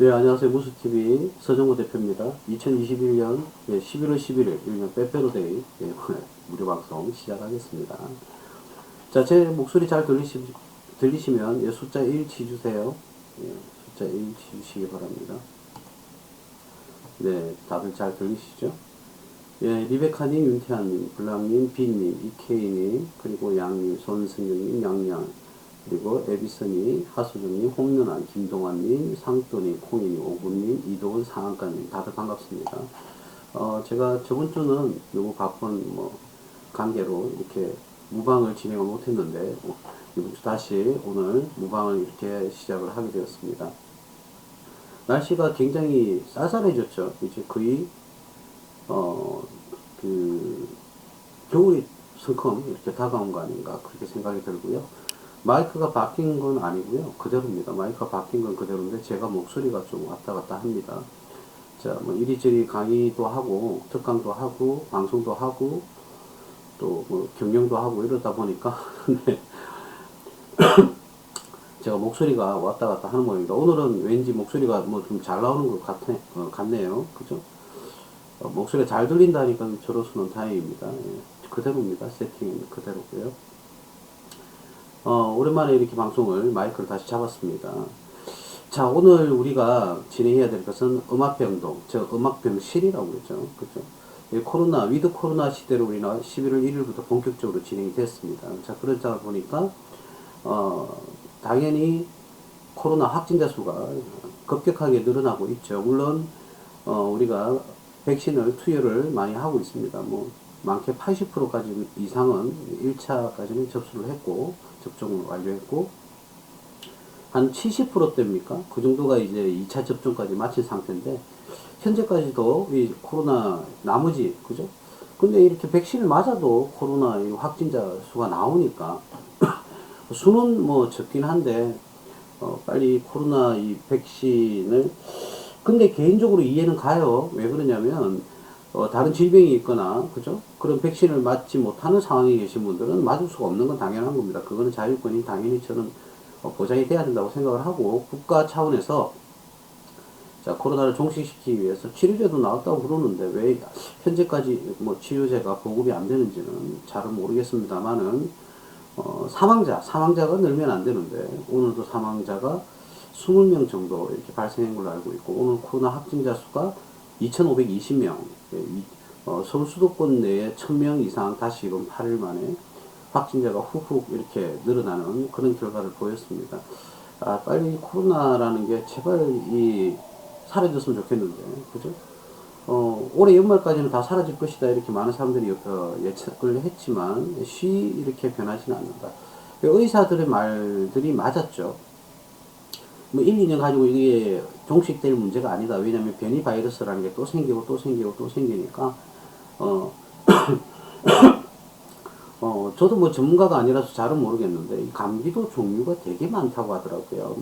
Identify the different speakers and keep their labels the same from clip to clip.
Speaker 1: 네, 안녕하세요. 무수TV 서정호 대표입니다. 2021년 11월 11일, 일명 빼빼로데이 무료 방송 시작하겠습니다. 자, 제 목소리 잘 들리시면 숫자 1 치주세요. 숫자 1 치주시기 바랍니다. 네, 다들 잘 들리시죠? 예, 리베카님, 윤태환님, 블랑님, 빈님, 이케이님, 그리고 양님, 손승경님, 양양, 그리고 에비슨이, 하수정님, 홍윤아, 김동환님, 상돈이, 콩이님, 오군님, 이도훈, 상한가님, 다들 반갑습니다. 제가 저번 주는 너무 바쁜 관계로 이렇게 무방을 진행을 못했는데 이번 주 다시 오늘 무방을 이렇게 시작을 하게 되었습니다. 날씨가 굉장히 쌀쌀해졌죠. 이제 거의 겨울이 성큼 이렇게 다가온 거 아닌가 그렇게 생각이 들고요. 마이크가 바뀐 건 아니고요. 그대로입니다. 마이크가 바뀐 건 그대로인데 제가 목소리가 좀 왔다 갔다 합니다. 자, 이리저리 강의도 하고 특강도 하고 방송도 하고 또 경영도 하고 이러다 보니까 네. 제가 목소리가 왔다 갔다 하는 모양입니다. 오늘은 왠지 목소리가 좀 잘 나오는 것 같네요. 그죠? 목소리가 잘 들린다니까 저로서는 다행입니다. 예, 그대로입니다. 세팅은 그대로고요. 오랜만에 이렇게 방송을 마이크를 다시 잡았습니다. 자, 오늘 우리가 진행해야 될 것은 음악병동, 음악병실이라고 그러죠. 그죠? 위드 코로나 시대로 우리가 11월 1일부터 본격적으로 진행이 됐습니다. 자, 그러다 보니까, 당연히 코로나 확진자 수가 급격하게 늘어나고 있죠. 물론, 우리가 백신을 투여를 많이 하고 있습니다. 많게 80%까지 이상은 1차까지는 접수를 했고, 접종을 완료했고, 한 70%대입니까? 그 정도가 이제 2차 접종까지 마친 상태인데, 현재까지도 이 코로나 나머지, 그죠? 근데 이렇게 백신을 맞아도 코로나 확진자 수가 나오니까, 수는 적긴 한데, 빨리 코로나 이 백신을, 근데 개인적으로 이해는 가요. 왜 그러냐면, 다른 질병이 있거나, 그죠? 그런 백신을 맞지 못하는 상황에 계신 분들은 맞을 수가 없는 건 당연한 겁니다. 그거는 자율권이 당연히 저는 보장이 돼야 된다고 생각을 하고, 국가 차원에서, 자, 코로나를 종식시키기 위해서 치료제도 나왔다고 그러는데, 왜 현재까지 치료제가 보급이 안 되는지는 잘은 모르겠습니다만은, 사망자가 늘면 안 되는데, 오늘도 사망자가 20명 정도 이렇게 발생한 걸로 알고 있고, 오늘 코로나 확진자 수가 2,520명, 서울 수도권 내에 1,000명 이상 다시 이번 8일 만에 확진자가 훅훅 이렇게 늘어나는 그런 결과를 보였습니다. 빨리 코로나라는 게 제발 사라졌으면 좋겠는데, 그죠? 올해 연말까지는 다 사라질 것이다 이렇게 많은 사람들이 예측을 했지만 이렇게 변하지는 않는다. 의사들의 말들이 맞았죠. 1, 2년 가지고 이게 종식될 문제가 아니다. 왜냐하면 변이 바이러스라는 게 또 생기고 또 생기고 또 생기니까 저도 전문가가 아니라서 잘은 모르겠는데 감기도 종류가 되게 많다고 하더라고요.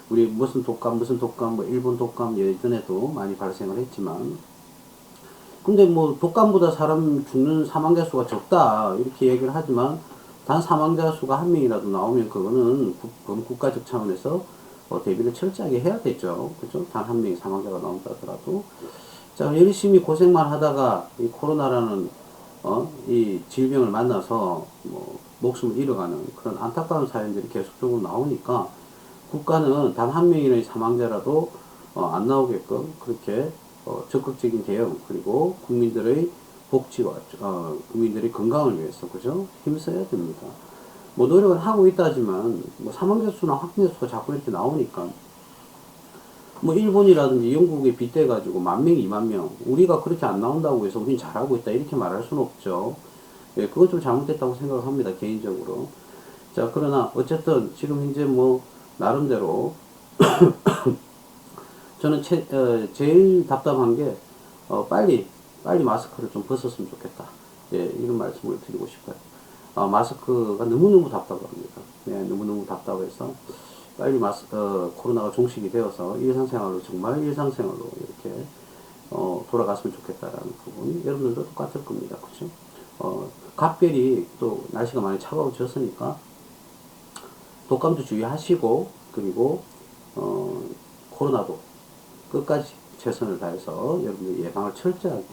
Speaker 1: 우리 무슨 독감 일본 독감 예전에도 많이 발생을 했지만, 근데 독감보다 사람 죽는 사망자 수가 적다 이렇게 얘기를 하지만, 단 사망자 수가 한 명이라도 나오면 그거는 국가적 차원에서 대비를 철저하게 해야 되죠. 그죠? 단 한 명의 사망자가 나온다 하더라도. 자, 열심히 고생만 하다가 이 코로나라는 이 질병을 만나서 목숨을 잃어가는 그런 안타까운 사연들이 계속적으로 나오니까, 국가는 단 한 명의 사망자라도 안 나오게끔 그렇게 적극적인 대응, 그리고 국민들의 복지와 국민들의 건강을 위해서, 그죠? 힘써야 됩니다. 노력은 하고 있다지만 사망자 수나 확진자 수가 자꾸 이렇게 나오니까, 일본이라든지 영국에 빗대 가지고 10,000명, 20,000명, 우리가 그렇게 안 나온다고 해서 우린 잘하고 있다 이렇게 말할 수는 없죠. 예, 그건 좀 잘못됐다고 생각을 합니다, 개인적으로. 자, 그러나 어쨌든 지금 현재 나름대로 저는 제일 답답한 게 빨리 마스크를 좀 벗었으면 좋겠다. 예, 이런 말씀을 드리고 싶어요. 마스크가 너무너무 답답합니다. 예, 너무너무 답답해서 빨리 코로나가 종식이 되어서 정말 일상생활로 이렇게 돌아갔으면 좋겠다라는 부분, 여러분들도 똑같을 겁니다. 그죠? 각별히 또 날씨가 많이 차가워졌으니까 독감도 주의하시고, 그리고 코로나도 끝까지 최선을 다해서 여러분들 예방을 철저하게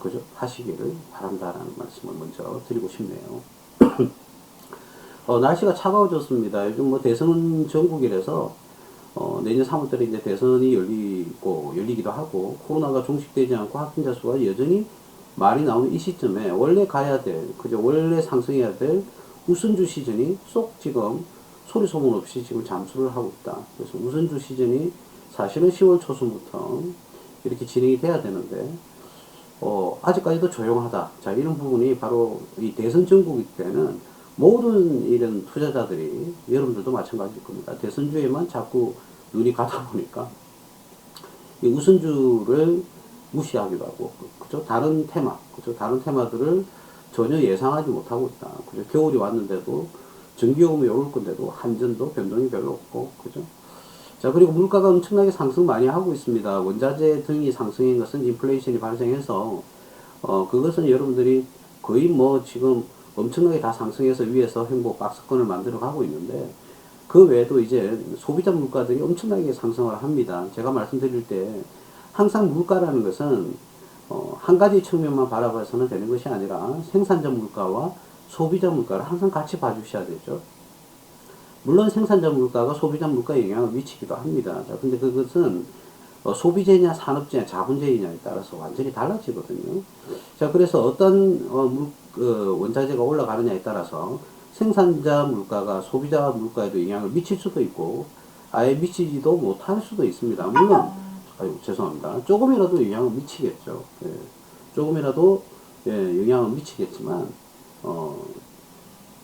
Speaker 1: 그죠? 하시기를 바란다라는 말씀을 먼저 드리고 싶네요. 날씨가 차가워졌습니다. 요즘 뭐 대선 전국이라서 내년 3월달에 이제 대선이 열리기도 하고 코로나가 종식되지 않고 확진자 수가 여전히 많이 나오는 이 시점에 원래 가야 될 그죠? 원래 상승해야 될 우선주 시즌이 쏙 지금 소리 소문 없이 지금 잠수를 하고 있다. 그래서 우선주 시즌이 사실은 10월 초순부터 이렇게 진행이 돼야 되는데 아직까지도 조용하다. 자, 이런 부분이 바로 이 대선 전국일 때는 모든 이런 투자자들이 여러분들도 마찬가지일 겁니다. 대선주에만 자꾸 눈이 가다 보니까 이 우선주를 무시하기도 하고, 그죠? 다른 테마, 그죠? 다른 테마들을 전혀 예상하지 못하고 있다. 그죠? 겨울이 왔는데도 전기요금이 오를 건데도 한전도 변동이 별로 없고, 그죠? 자, 그리고 물가가 엄청나게 상승 많이 하고 있습니다. 원자재 등이 상승한 것은 인플레이션이 발생해서, 그것은 여러분들이 거의 뭐 지금 엄청나게 다 상승해서 위에서 행복 박스권을 만들어 가고 있는데, 그 외에도 이제 소비자 물가들이 엄청나게 상승을 합니다. 제가 말씀드릴 때, 항상 물가라는 것은, 한 가지 측면만 바라봐서는 되는 것이 아니라 생산자 물가와 소비자 물가를 항상 같이 봐주셔야 되죠. 물론 생산자 물가가 소비자 물가에 영향을 미치기도 합니다. 자, 근데 그것은 소비재냐 산업재냐 자본재냐에 따라서 완전히 달라지거든요. 자, 그래서 어떤 원자재가 올라가느냐에 따라서 생산자 물가가 소비자 물가에도 영향을 미칠 수도 있고 아예 미치지도 못할 수도 있습니다. 물론 죄송합니다. 조금이라도 영향을 미치겠죠. 예, 조금이라도 영향을 미치겠지만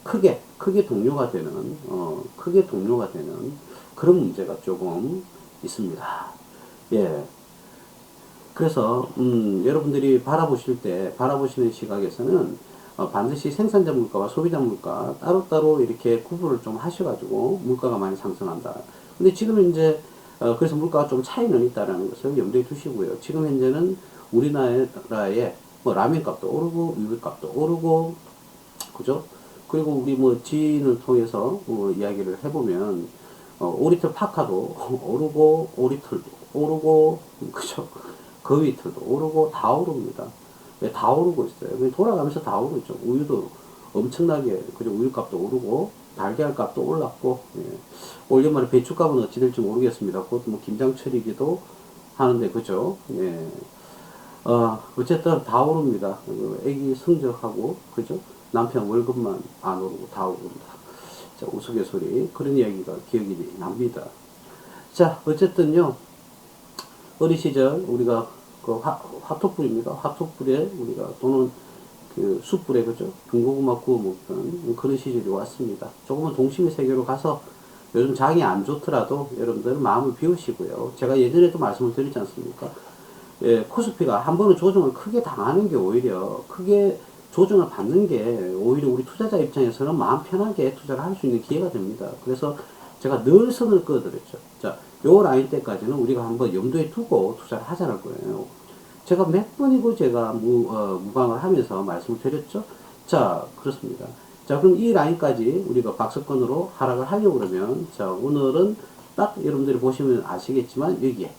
Speaker 1: 크게 동료가 되는 그런 문제가 조금 있습니다. 예. 그래서 여러분들이 바라보시는 시각에서는 반드시 생산자 물가와 소비자 물가 따로따로 이렇게 구분을 좀 하셔가지고 물가가 많이 상승한다. 근데 지금 이제 그래서 물가가 좀 차이는 있다라는 것을 염두에 두시고요. 지금 현재는 우리나라의 뭐 라면 값도 오르고 유류 값도 오르고 그죠? 그리고 우리 뭐 지인을 통해서 이야기를 해보면 5리터 파카도 오르고 5리터도 오르고 그죠? 거위틀도 오르고 다 오릅니다. 왜 다 오르고 있어요? 돌아가면서 다 오르죠. 우유도 엄청나게 그죠? 우유 값도 오르고 달걀 값도 올랐고 예. 올 연말에 배추 값은 어찌 될지 모르겠습니다. 그것도 뭐 김장철이기도 하는데 그죠? 예. 어쨌든 다 오릅니다. 애기 성적하고 그죠? 남편 월급만 안 오르고 다 오른다. 자, 우스갯소리 그런 이야기가 기억이 납니다. 자, 어쨌든요. 어린 시절 우리가 그 화토불입니다. 화토불에 우리가 또는 그 숯불에 그죠? 군고구마 구워 먹던 그런 시절이 왔습니다. 조금은 동심의 세계로 가서 요즘 장이 안 좋더라도 여러분들 마음을 비우시고요. 제가 예전에도 말씀을 드리지 않습니까? 예, 코스피가 한 번은 조정을 크게 당하는 게 오히려 크게 조정을 받는 게 오히려 우리 투자자 입장에서는 마음 편하게 투자를 할 수 있는 기회가 됩니다. 그래서 제가 늘 선을 그어드렸죠. 자, 요 라인 때까지는 우리가 한번 염두에 두고 투자를 하자는 거예요. 제가 몇 번이고 제가 무방을 하면서 말씀을 드렸죠. 자, 그렇습니다. 자, 그럼 이 라인까지 우리가 박스권으로 하락을 하려고 그러면, 자, 오늘은 딱 여러분들이 보시면 아시겠지만, 여기에,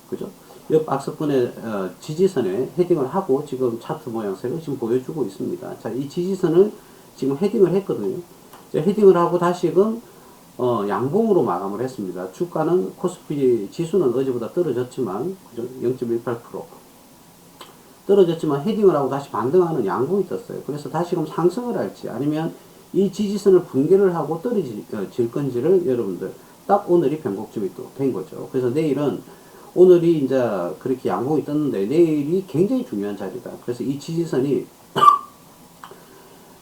Speaker 1: 그죠? 이 박스권의 지지선에 헤딩을 하고 지금 차트 모양새를 지금 보여주고 있습니다. 자, 이 지지선을 지금 헤딩을 했거든요. 자, 헤딩을 하고 다시금 양봉으로 마감을 했습니다. 주가는 코스피 지수는 어제보다 떨어졌지만, 그죠? 0.18% 떨어졌지만 헤딩을 하고 다시 반등하는 양봉이 떴어요. 그래서 다시금 상승을 할지 아니면 이 지지선을 붕괴를 하고 떨어질 건지를 여러분들 딱 오늘이 변곡점이 또 된 거죠. 그래서 내일은 오늘이 이제 그렇게 양봉이 떴는데 내일이 굉장히 중요한 자리다. 그래서 이 지지선이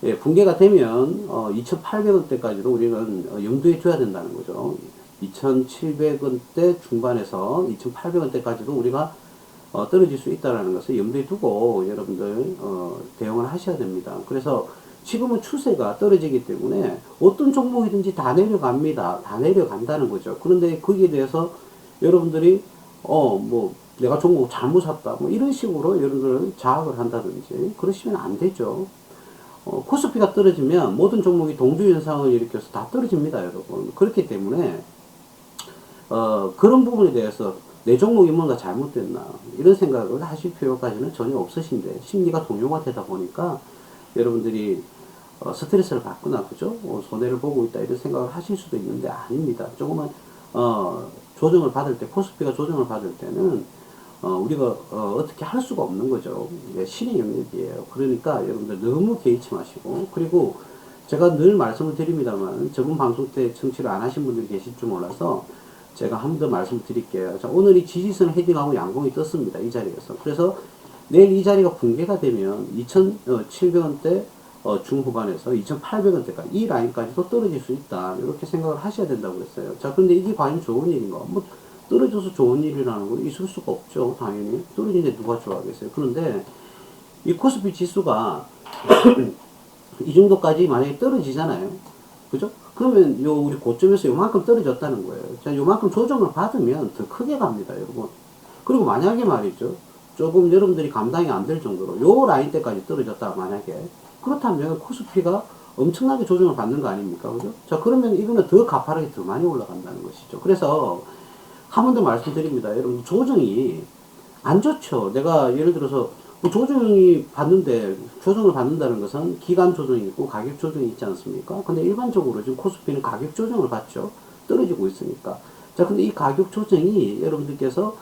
Speaker 1: 예, 붕괴가 되면 2,800원대까지도 우리는 염두에 둬야 된다는 거죠. 2,700원대 중반에서 2,800원대까지도 우리가 떨어질 수 있다는 것을 염두에 두고 여러분들 대응을 하셔야 됩니다. 그래서 지금은 추세가 떨어지기 때문에 어떤 종목이든지 다 내려갑니다. 다 내려간다는 거죠. 그런데 거기에 대해서 여러분들이 뭐 내가 종목 잘못 샀다 뭐 이런 식으로 여러분들 자학을 한다든지 그러시면 안 되죠. 코스피가 떨어지면 모든 종목이 동주현상을 일으켜서 다 떨어집니다, 여러분. 그렇기 때문에 그런 부분에 대해서 내 종목이 뭔가 잘못됐나 이런 생각을 하실 필요까지는 전혀 없으신데 심리가 동요가 되다 보니까 여러분들이 스트레스를 받거나 그죠? 손해를 보고 있다 이런 생각을 하실 수도 있는데 아닙니다. 조금만 조정을 받을 때 코스피가 조정을 받을 때는 우리가 어떻게 할 수가 없는 거죠. 예, 신의 영역이에요. 그러니까 여러분들 너무 개의치 마시고 그리고 제가 늘 말씀을 드립니다만 저번 방송 때 청취를 안 하신 분들이 계실 줄 몰라서 제가 한 번 더 말씀을 드릴게요. 자, 오늘 이 지지선 헤딩하고 양봉이 떴습니다. 이 자리에서. 그래서 내일 이 자리가 붕괴가 되면 2,700원대 중후반에서 2,800원대까지 이 라인까지도 떨어질 수 있다. 이렇게 생각을 하셔야 된다고 했어요. 자, 그런데 이게 과연 좋은 일인가? 뭐 떨어져서 좋은 일이라는 건 있을 수가 없죠. 당연히. 떨어지는데 누가 좋아하겠어요. 그런데 이 코스피 지수가 이 정도까지 만약에 떨어지잖아요. 그죠? 그러면 우리 고점에서 요만큼 떨어졌다는 거예요. 자, 요만큼 조정을 받으면 더 크게 갑니다, 여러분. 그리고 만약에 말이죠. 조금 여러분들이 감당이 안 될 정도로 요 라인 때까지 떨어졌다, 만약에. 그렇다면 코스피가 엄청나게 조정을 받는 거 아닙니까? 그죠? 자, 그러면 이거는 더 가파르게 더 많이 올라간다는 것이죠. 그래서 한 번 더 말씀드립니다. 여러분, 조정이 안 좋죠. 내가 예를 들어서 조정이 받는데 조정을 받는다는 것은 기간 조정이 있고 가격 조정이 있지 않습니까? 근데 일반적으로 지금 코스피는 가격 조정을 받죠. 떨어지고 있으니까. 자, 근데 이 가격 조정이 여러분들께서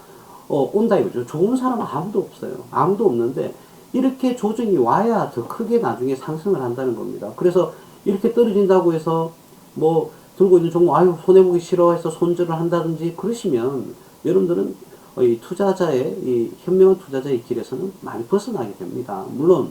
Speaker 1: 온다 이거죠. 좋은 사람은 아무도 없어요. 아무도 없는데 이렇게 조정이 와야 더 크게 나중에 상승을 한다는 겁니다. 그래서 이렇게 떨어진다고 해서 뭐 들고 있는 종목 아유 손해보기 싫어해서 손절을 한다든지 그러시면 여러분들은 이 투자자의 이 현명한 투자자의 길에서는 많이 벗어나게 됩니다. 물론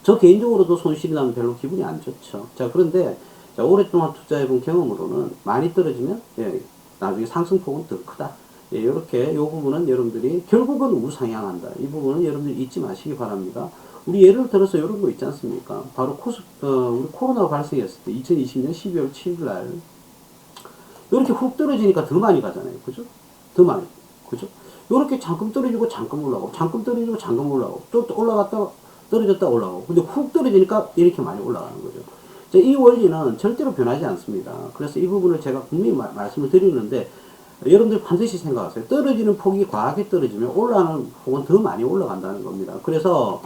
Speaker 1: 저 개인적으로도 손실이 나면 별로 기분이 안 좋죠. 자, 그런데 자, 오랫동안 투자해본 경험으로는 많이 떨어지면 예, 나중에 상승폭은 더 크다. 예, 이렇게 이 부분은 여러분들이 결국은 우상향한다. 이 부분은 여러분들이 잊지 마시기 바랍니다. 우리 예를 들어서 이런 거 있지 않습니까? 바로 우리 코로나가 발생했을 때 2020년 12월 7일 날 이렇게 훅 떨어지니까 더 많이 가잖아요. 그죠? 더 많이. 그죠? 요렇게 잠깐 떨어지고 잠깐 올라가고, 잠깐 떨어지고 잠깐 올라가고, 또 올라갔다가 떨어졌다 올라가고. 근데 훅 떨어지니까 이렇게 많이 올라가는 거죠. 자, 이 원리는 절대로 변하지 않습니다. 그래서 이 부분을 제가 분명히 말씀을 드리는데, 여러분들 반드시 생각하세요. 떨어지는 폭이 과하게 떨어지면 올라가는 폭은 더 많이 올라간다는 겁니다. 그래서,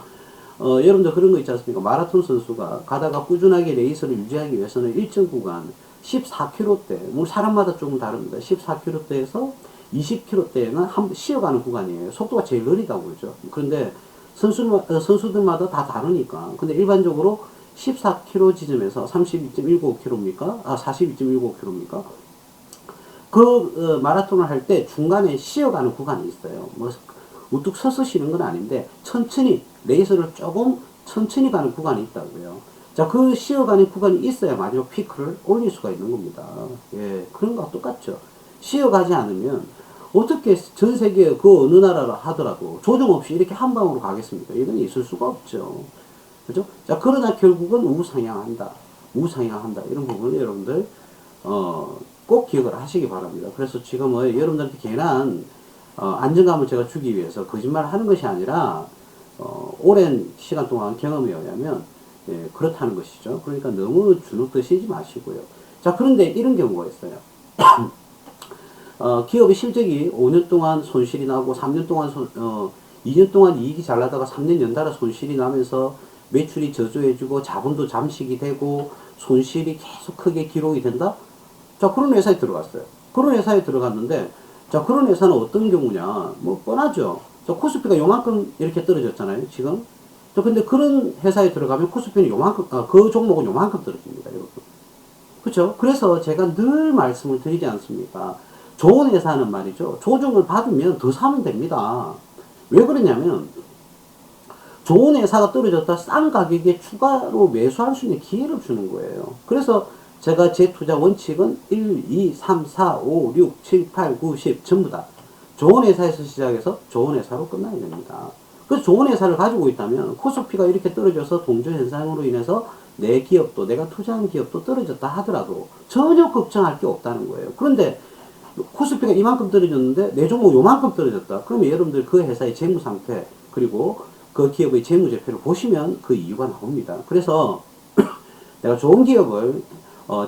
Speaker 1: 여러분들 그런 거 있지 않습니까? 마라톤 선수가 가다가 꾸준하게 레이스를 유지하기 위해서는 일정 구간 14km대, 뭐 사람마다 조금 다릅니다. 14km대에서 20km대는 한번 쉬어가는 구간이에요. 속도가 제일 느리다고 그러죠. 그런데 선수들마다 다 다르니까. 근데 일반적으로 14km 지점에서 32.195km입니까? 42.195km입니까? 마라톤을 할 때 중간에 쉬어가는 구간이 있어요. 뭐, 우뚝 서서 쉬는 건 아닌데, 천천히, 레이스를 조금 천천히 가는 구간이 있다고요. 자, 그 쉬어가는 구간이 있어야 마지막 피크를 올릴 수가 있는 겁니다. 예, 그런 거와 똑같죠. 쉬어가지 않으면, 어떻게 전 세계 그 어느 나라라 하더라도 조정 없이 이렇게 한 방으로 가겠습니까? 이건 있을 수가 없죠. 그죠? 자, 그러나 결국은 우상향한다. 우상향한다. 이런 부분을 여러분들, 꼭 기억을 하시기 바랍니다. 그래서 지금 여러분들한테 괜한, 안정감을 제가 주기 위해서 거짓말을 하는 것이 아니라, 오랜 시간 동안 경험에 의하면, 예, 그렇다는 것이죠. 그러니까 너무 주눅 드시지 마시고요. 자, 그런데 이런 경우가 있어요. 기업의 실적이 5년 동안 손실이 나고 3년 동안 2년 동안 이익이 잘 나다가 3년 연달아 손실이 나면서 매출이 저조해지고 자본도 잠식이 되고 손실이 계속 크게 기록이 된다? 자, 그런 회사에 들어갔어요. 그런 회사에 들어갔는데, 자, 그런 회사는 어떤 경우냐? 뭐, 뻔하죠. 자, 코스피가 요만큼 이렇게 떨어졌잖아요, 지금. 자, 근데 그런 회사에 들어가면 코스피는 요만큼, 그 종목은 요만큼 떨어집니다, 여러분. 그쵸? 그래서 제가 늘 말씀을 드리지 않습니까? 좋은 회사는 말이죠. 조정을 받으면 더 사면 됩니다. 왜 그러냐면, 좋은 회사가 떨어졌다 싼 가격에 추가로 매수할 수 있는 기회를 주는 거예요. 그래서 제가 제 투자 원칙은 1, 2, 3, 4, 5, 6, 7, 8, 9, 10 전부 다 좋은 회사에서 시작해서 좋은 회사로 끝나야 됩니다. 그래서 좋은 회사를 가지고 있다면 코스피가 이렇게 떨어져서 동조 현상으로 인해서 내 기업도 내가 투자한 기업도 떨어졌다 하더라도 전혀 걱정할 게 없다는 거예요. 그런데 코스피가 이만큼 떨어졌는데 내 종목 요만큼 떨어졌다. 그러면 여러분들 그 회사의 재무 상태 그리고 그 기업의 재무제표를 보시면 그 이유가 나옵니다. 그래서 내가 좋은 기업을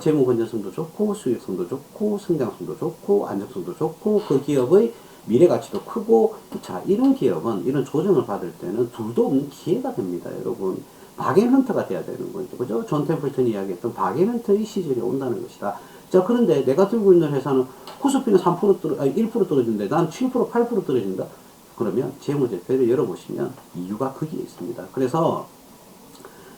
Speaker 1: 재무 건전성도 좋고 수익성도 좋고 성장성도 좋고 안정성도 좋고 그 기업의 미래 가치도 크고. 자, 이런 기업은 이런 조정을 받을 때는 둘도 없는 기회가 됩니다, 여러분. 박앤헌터가 돼야 되는 거죠. 그죠? 존 템플턴이 이야기했던 박앤헌터의 시절이 온다는 것이다. 자, 그런데 내가 들고 있는 회사는 코스피는 1% 떨어지는데 난 7%, 8% 떨어진다? 그러면 재무제표를 열어보시면 이유가 거기에 있습니다. 그래서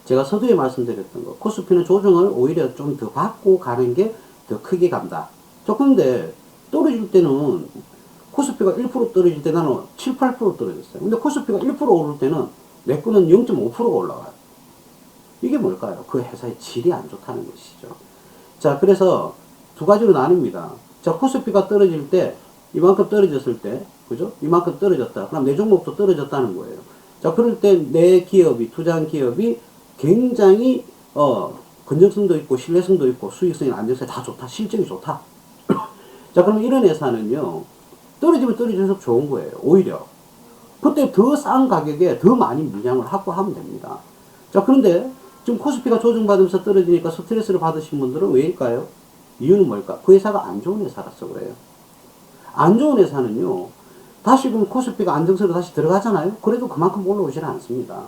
Speaker 1: 제가 서두에 말씀드렸던 거, 코스피는 조정을 오히려 좀 더 받고 가는 게 더 크게 간다. 자, 근데 떨어질 때는 코스피가 1% 떨어질 때 나는 7, 8% 떨어졌어요. 근데 코스피가 1% 오를 때는 내 거는 0.5%가 올라가요. 이게 뭘까요? 그 회사의 질이 안 좋다는 것이죠. 자, 그래서 두 가지로 나뉩니다. 자, 코스피가 떨어질 때, 이만큼 떨어졌을 때, 그죠? 이만큼 떨어졌다. 그럼 내 종목도 떨어졌다는 거예요. 자, 그럴 때 내 기업이, 투자한 기업이 굉장히, 건전성도 있고, 신뢰성도 있고, 수익성이 안정성이 다 좋다. 실적이 좋다. 자, 그러면 이런 회사는요, 떨어지면 떨어질수록 좋은 거예요. 오히려. 그때 더 싼 가격에 더 많이 물량을 확보하면 됩니다. 자, 그런데 지금 코스피가 조정받으면서 떨어지니까 스트레스를 받으신 분들은 왜일까요? 이유는 뭘까? 그 회사가 안 좋은 회사라서 그래요. 안 좋은 회사는요, 다시 그럼 코스피가 안정세로 다시 들어가잖아요? 그래도 그만큼 올라오지는 않습니다.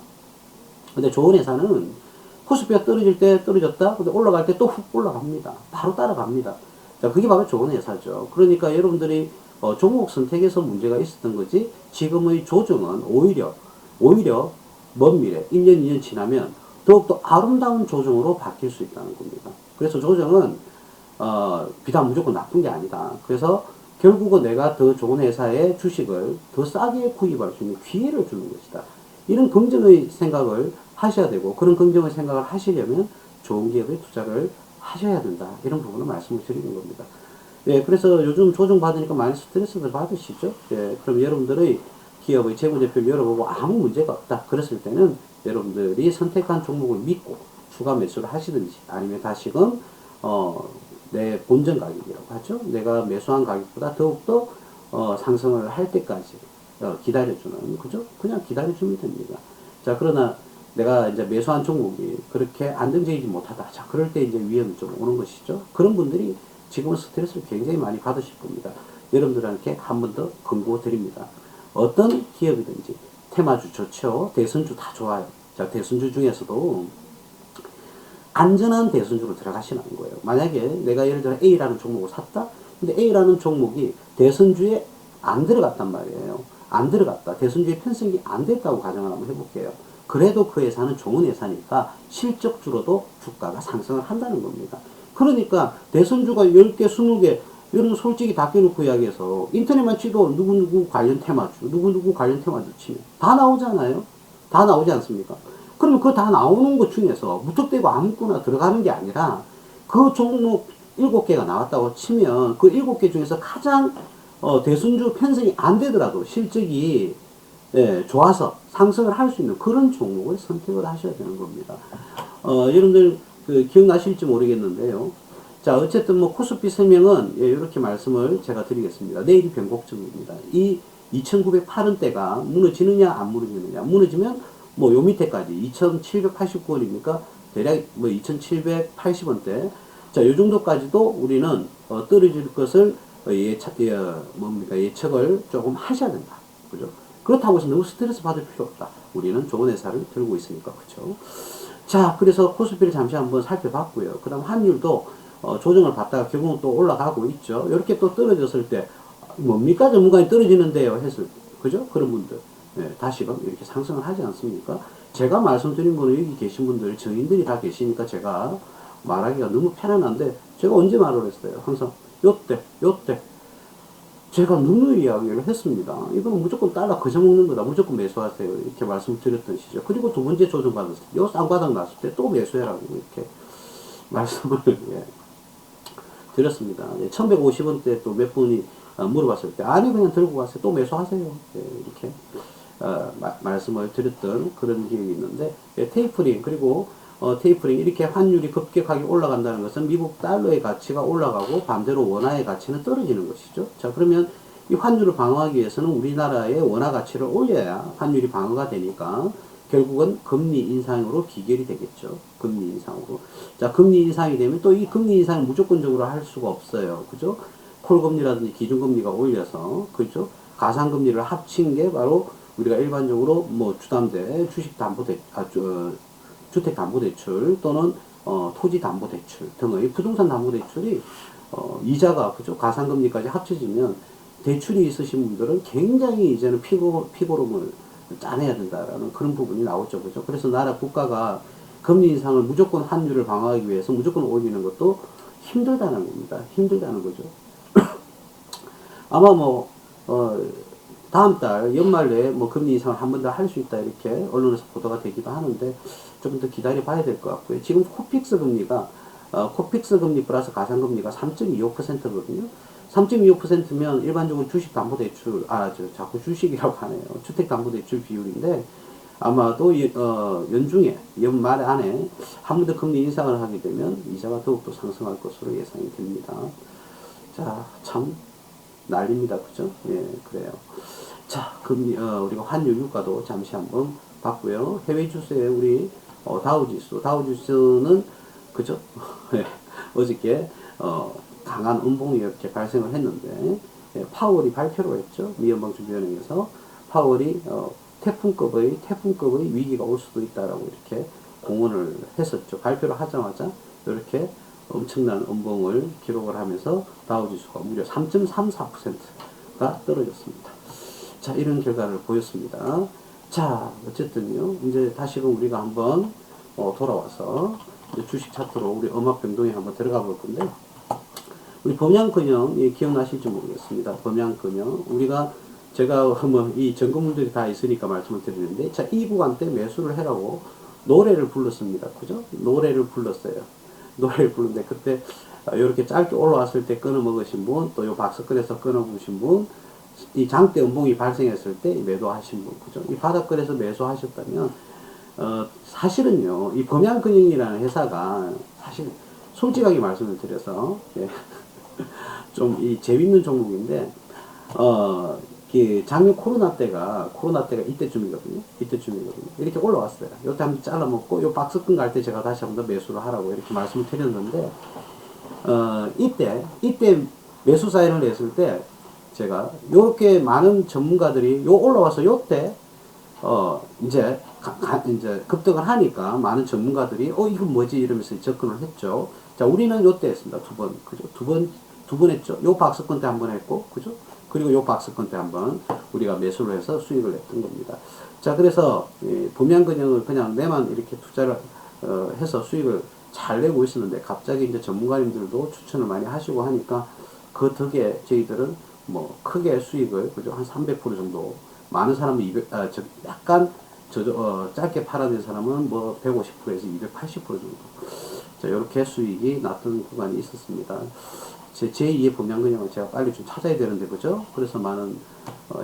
Speaker 1: 근데 좋은 회사는 코스피가 떨어질 때 떨어졌다? 근데 올라갈 때 또 훅 올라갑니다. 바로 따라갑니다. 자, 그게 바로 좋은 회사죠. 그러니까 여러분들이 종목 선택에서 문제가 있었던 거지, 지금의 조정은 오히려 먼 미래, 1년, 2년 지나면 더욱더 아름다운 조정으로 바뀔 수 있다는 겁니다. 그래서 조정은, 비단 무조건 나쁜 게 아니다. 그래서 결국은 내가 더 좋은 회사의 주식을 더 싸게 구입할 수 있는 기회를 주는 것이다. 이런 긍정의 생각을 하셔야 되고, 그런 긍정의 생각을 하시려면 좋은 기업에 투자를 하셔야 된다. 이런 부분을 말씀을 드리는 겁니다. 예, 그래서 요즘 조정 받으니까 많이 스트레스를 받으시죠? 예, 그럼 여러분들의 기업의 재무제표를 열어보고 아무 문제가 없다. 그랬을 때는 여러분들이 선택한 종목을 믿고 추가 매수를 하시든지, 아니면 다시금, 내 본전 가격이라고 하죠. 내가 매수한 가격보다 더욱더, 상승을 할 때까지, 기다려주는, 그죠? 그냥 기다려주면 됩니다. 자, 그러나 내가 이제 매수한 종목이 그렇게 안정적이지 못하다. 자, 그럴 때 이제 위험이 좀 오는 것이죠. 그런 분들이 지금은 스트레스를 굉장히 많이 받으실 겁니다. 여러분들한테 한 번 더 권고 드립니다. 어떤 기업이든지 테마주 좋죠. 대선주 다 좋아요. 자, 대선주 중에서도 안전한 대선주로 들어가시는 거예요. 만약에 내가 예를 들어 A라는 종목을 샀다. 근데 A라는 종목이 대선주에 안 들어갔단 말이에요. 안 들어갔다. 대선주의 편성이 안 됐다고 가정을 한번 해볼게요. 그래도 그 회사는 좋은 회사니까 실적주로도 주가가 상승을 한다는 겁니다. 그러니까 대선주가 10개, 20개, 이런 솔직히 다 껴놓고 이야기해서 인터넷만 치도 누구누구 관련 테마주, 누구누구 관련 테마주 치면 다 나오잖아요. 다 나오지 않습니까? 그러면 그 다 나오는 것 중에서 무턱대고 아무거나 들어가는 게 아니라 그 종목 7개가 나왔다고 치면 그 7개 중에서 가장 대선주 편성이 안 되더라도 실적이 좋아서 상승을 할 수 있는 그런 종목을 선택을 하셔야 되는 겁니다. 여러분들 기억나실지 모르겠는데요. 자, 어쨌든 뭐 코스피 설명은 이렇게 말씀을 제가 드리겠습니다. 내일이 변곡점입니다. 이 2,908원대가 무너지느냐 안 무너지느냐. 무너지면 뭐 요 밑에까지 2,789원이니까 대략 뭐 2,780원대. 자, 요 정도까지도 우리는 떨어질 것을 예측을 조금 하셔야 된다. 그죠? 그렇다고 해서 너무 스트레스 받을 필요 없다. 우리는 좋은 회사를 들고 있으니까. 그죠? 자, 그래서 코스피를 잠시 한번 살펴봤고요. 그 다음 환율도 조정을 받다가 결국은 또 올라가고 있죠. 이렇게 또 떨어졌을 때 뭡니까 전문가에 떨어지는데요 했을 때, 그죠? 그런 분들 다시금 이렇게 상승을 하지 않습니까? 제가 말씀드린 거는 여기 계신 분들 정인들이 다 계시니까 제가 말하기가 너무 편안한데, 제가 언제 말을 했어요? 항상 요때 제가 누누이 이야기를 했습니다. 이거는 무조건 달러 거저먹는 거다. 무조건 매수하세요. 이렇게 말씀드렸던 시죠. 그리고 두 번째 조정받았을 때, 요 쌍바닥 났을 때 또 매수해라고 이렇게 말씀을 드렸습니다. 1150원대 또 몇 분이 물어봤을 때, 아니 그냥 들고 가세요. 또 매수하세요. 이렇게 말씀을 드렸던 그런 기억이 있는데, 테이퍼링, 그리고 테이퍼링, 이렇게 환율이 급격하게 올라간다는 것은 미국 달러의 가치가 올라가고 반대로 원화의 가치는 떨어지는 것이죠. 자, 그러면 이 환율을 방어하기 위해서는 우리나라의 원화 가치를 올려야 환율이 방어가 되니까 결국은 금리 인상으로 기결이 되겠죠. 금리 인상으로. 자, 금리 인상이 되면 또 이 금리 인상을 무조건적으로 할 수가 없어요. 그죠? 콜금리라든지 기준금리가 올려서, 그죠? 가상금리를 합친 게 바로 우리가 일반적으로 뭐 주담대, 주택담보대출 또는 토지담보대출 등의 부동산 담보대출이 이자가 그죠 가상금리까지 합쳐지면 대출이 있으신 분들은 굉장히 이제는 피고름을 짜내야 된다라는 그런 부분이 나오죠. 그죠? 그래서 나라 국가가 금리 인상을 무조건 환율을 방어하기 위해서 무조건 올리는 것도 힘들다는 겁니다. 힘들다는 거죠. 아마 뭐, 다음 달 연말 내에 뭐 금리 인상을 한 번 더 할 수 있다 이렇게 언론에서 보도가 되기도 하는데 조금 더 기다려 봐야 될 것 같고요. 지금 코픽스 금리가 코픽스 금리 플러스 가상금리가 3.25%거든요. 3.25%면 일반적으로 주식담보대출, 자꾸 주식이라고 하네요. 주택담보대출 비율인데, 아마도, 연중에, 연말 안에 한 번 더 금리 인상을 하게 되면 이자가 더욱더 상승할 것으로 예상이 됩니다. 자, 참, 난립니다. 그죠? 예, 그래요. 자, 금리, 우리가 환율 유가도 잠시 한번 봤고요. 해외 주세에 우리, 다우지수는, 그죠? 예, 어저께, 강한 음봉이 이렇게 발생을 했는데, 예, 파월이 발표를 했죠. 미연방준비은행에서 파월이 태풍급의 위기가 올 수도 있다라고 이렇게 공언을 했었죠. 발표를 하자마자 이렇게 엄청난 음봉을 기록을 하면서 다우지수가 무려 3.34%가 떨어졌습니다. 자, 이런 결과를 보였습니다. 자, 어쨌든요. 이제 다시금 우리가 한번 돌아와서 주식 차트로 우리 음악 변동에 한번 들어가 볼 건데, 우리 범양근영, 예, 기억나실지 모르겠습니다. 범양근영. 제가 뭐 이 점검들이 다 있으니까 말씀을 드리는데, 자, 이 구간 때 매수를 해라고 노래를 불렀습니다. 그죠? 노래를 불렀어요. 노래를 부르는데, 그때 이렇게 짧게 올라왔을 때 끊어 먹으신 분, 또 요 박스권에서 끊어 보신 분, 이 장대 음봉이 발생했을 때 매도하신 분, 그죠? 이 바닥권에서 매수하셨다면, 사실은요, 이 범양근영이라는 회사가 사실 솔직하게 말씀을 드려서, 예. 좀 이 재밌는 종목인데, 작년 코로나 때가 이때쯤이거든요. 이렇게 올라왔어요. 요때 한번 잘라먹고, 요 박스권 갈 때 제가 다시 한번 더 매수를 하라고 이렇게 말씀을 드렸는데, 이때 매수 사인을 냈을 때, 제가 요렇게 많은 전문가들이 올라와서 요때, 이제 급등을 하니까 많은 전문가들이, 이건 뭐지? 이러면서 접근을 했죠. 자, 우리는 요때 했습니다. 그죠? 두 번 했죠. 요 박스권 때 한 번 했고, 그죠? 그리고 요 박스권 때 한번 우리가 매수를 해서 수익을 냈던 겁니다. 자, 그래서 범양근영을 그냥 내만 이렇게 투자를 해서 수익을 잘 내고 있었는데, 갑자기 이제 전문가님들도 추천을 많이 하시고 하니까 그 덕에 저희들은 뭐 크게 수익을, 그죠? 한 300% 정도, 많은 사람은 약간 짧게 팔아낸 사람은 뭐 150%에서 280% 정도. 자, 이렇게 수익이 났던 구간이 있었습니다. 제2의 범양근영을 제가 빨리 좀 찾아야 되는데, 그죠? 그래서 많은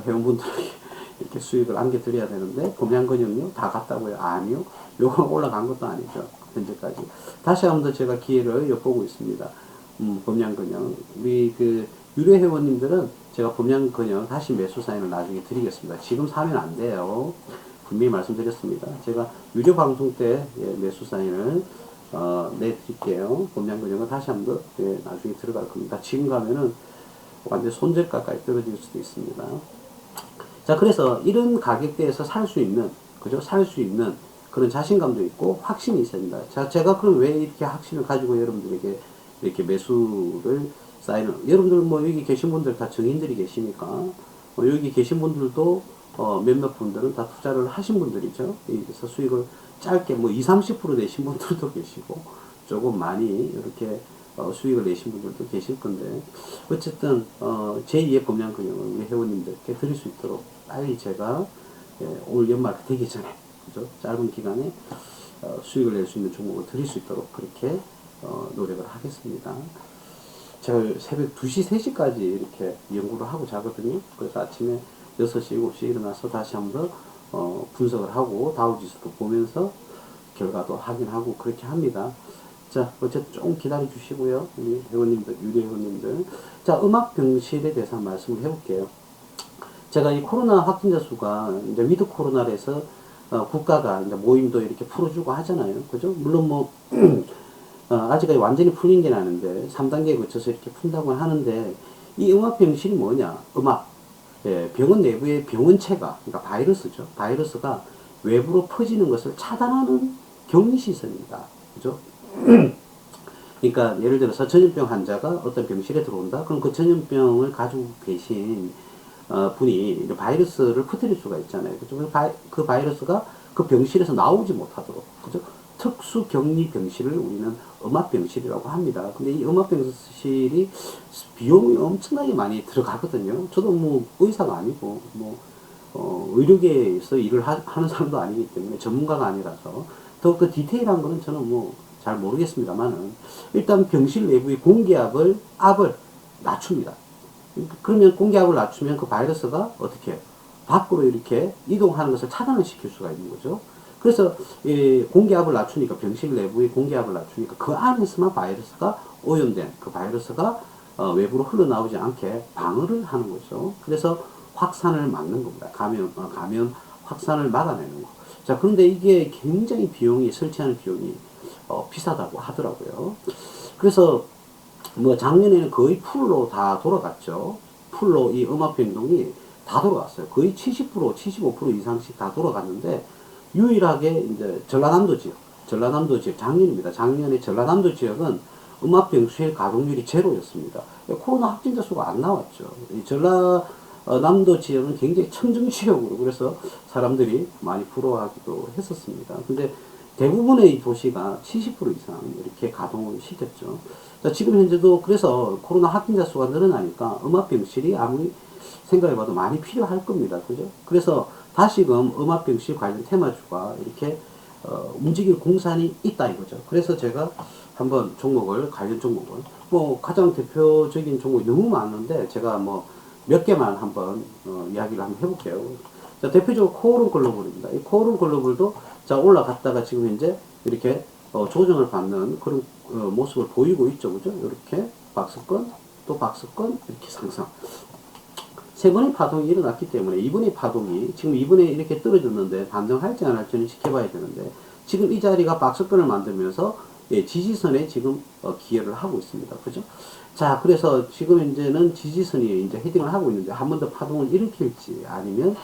Speaker 1: 회원분들에게 이렇게 수익을 안겨드려야 되는데, 범양근영요? 다 갔다고요? 아니요. 요건 올라간 것도 아니죠. 현재까지. 다시 한번 더 제가 기회를 엿보고 있습니다. 범양근영. 우리 유료 회원님들은 제가 범양근영 다시 매수 사인을 나중에 드리겠습니다. 지금 사면 안 돼요. 분명히 말씀드렸습니다. 제가 유료 방송 때 매수 사인을 내드릴게요. 범양근영은 다시 한번 더 나중에 들어갈 겁니다. 지금 가면은 완전 손절 가까이 떨어질 수도 있습니다. 자, 그래서 이런 가격대에서 살 수 있는, 그죠? 살 수 있는 그런 자신감도 있고 확신이 있어야 됩니다. 자, 제가 그럼 왜 이렇게 확신을 가지고 여러분들에게 이렇게 매수를 사인을, 여러분들 뭐 여기 계신 분들 다 정인들이 계시니까, 여기 계신 분들도 몇몇 분들은 다 투자를 하신 분들이죠. 그래서 수익을 짧게 뭐 20, 30% 내신 분들도 계시고, 조금 많이 이렇게 수익을 내신 분들도 계실 건데, 어쨌든 제2의 범양근영을 우리 회원님들께 드릴 수 있도록 빨리 제가 올 연말 되기 전에, 그죠? 짧은 기간에 수익을 낼 수 있는 종목을 드릴 수 있도록 그렇게 노력을 하겠습니다. 제가 새벽 2시, 3시까지 이렇게 연구를 하고 자거든요. 그래서 아침에 6시, 7시 일어나서 다시 한번 분석을 하고 다우지수도 보면서 결과도 확인하고 그렇게 합니다. 자, 어쨌든 좀 기다려 주시고요. 우리 회원님들, 유료 회원님들. 자, 음악 병실에 대해서 말씀을 해볼게요. 제가 이 코로나 확진자 수가 이제 위드 코로나에서 국가가 이제 모임도 이렇게 풀어주고 하잖아요. 그죠? 물론 뭐, 아직까지 완전히 풀린 게 아닌데, 3단계에 거쳐서 이렇게 푼다고 하는데, 이 음악 병실이 뭐냐? 음악. 예, 병원 내부의 병원체가, 그러니까 바이러스죠. 바이러스가 외부로 퍼지는 것을 차단하는 격리시설입니다. 그죠? 그러니까 예를 들어서 전염병 환자가 어떤 병실에 들어온다. 그럼 그 전염병을 가지고 계신 분이 바이러스를 퍼뜨릴 수가 있잖아요. 그죠? 그 바이러스가 그 병실에서 나오지 못하도록, 그죠? 특수 격리 병실을 우리는 음압병실이라고 합니다. 근데 이 음압병실이 비용이 엄청나게 많이 들어가거든요. 저도 뭐 의사가 아니고 뭐 의료계에서 일을 하는 사람도 아니기 때문에 전문가가 아니라서 더욱더 디테일한 거는 저는 뭐 잘 모르겠습니다만은 일단 병실 내부의 압을 낮춥니다. 그러면 공기압을 낮추면 그 바이러스가 어떻게 밖으로 이렇게 이동하는 것을 차단을 시킬 수가 있는 거죠. 그래서 공기압을 낮추니까 병실 내부의 공기압을 낮추니까 그 안에서만 바이러스가 오염된 그 바이러스가 외부로 흘러나오지 않게 방어를 하는 거죠. 그래서 확산을 막는 겁니다. 감염 확산을 막아내는 거. 자, 그런데 이게 굉장히 설치하는 비용이 비싸다고 하더라고요. 그래서 뭐 작년에는 거의 풀로 다 돌아갔죠. 풀로 이 음압 변동이 다 돌아갔어요. 거의 70%, 75% 이상씩 다 돌아갔는데 유일하게 이제 전라남도 지역 작년입니다. 작년에 전라남도 지역은 음압 병실 가동률이 제로였습니다. 코로나 확진자 수가 안 나왔죠. 이 전라남도 지역은 굉장히 청정 지역으로 그래서 사람들이 많이 부러워하기도 했었습니다. 근데 대부분의 도시가 70% 이상 이렇게 가동을 시켰죠. 자, 지금 현재도 그래서 코로나 확진자 수가 늘어나니까 음압병실이 아무리 생각해봐도 많이 필요할 겁니다. 그죠? 그래서 다시금 음압병실 관련 테마주가 이렇게 움직일 공산이 있다 이거죠. 그래서 제가 한번 관련 종목을 뭐 가장 대표적인 종목이 너무 많은데 제가 뭐 몇 개만 한번 이야기를 한번 해볼게요. 자, 대표적으로 코오롱 글로벌입니다. 이 코오롱 글로벌도 자 올라갔다가 지금 현재 이렇게 조정을 받는 그런 모습을 보이고 있죠. 그죠? 이렇게 박스권 또 박스권 이렇게 상승. 세 번의 파동이 일어났기 때문에 이번의 파동이 지금 이번에 이렇게 떨어졌는데 반등할지 안 할지는 지켜봐야 되는데 지금 이 자리가 박스권을 만들면서 지지선에 지금 기여를 하고 있습니다. 그죠? 자, 그래서 지금 현재는 지지선이 이제 헤딩을 하고 있는데 한 번 더 파동을 일으킬지 아니면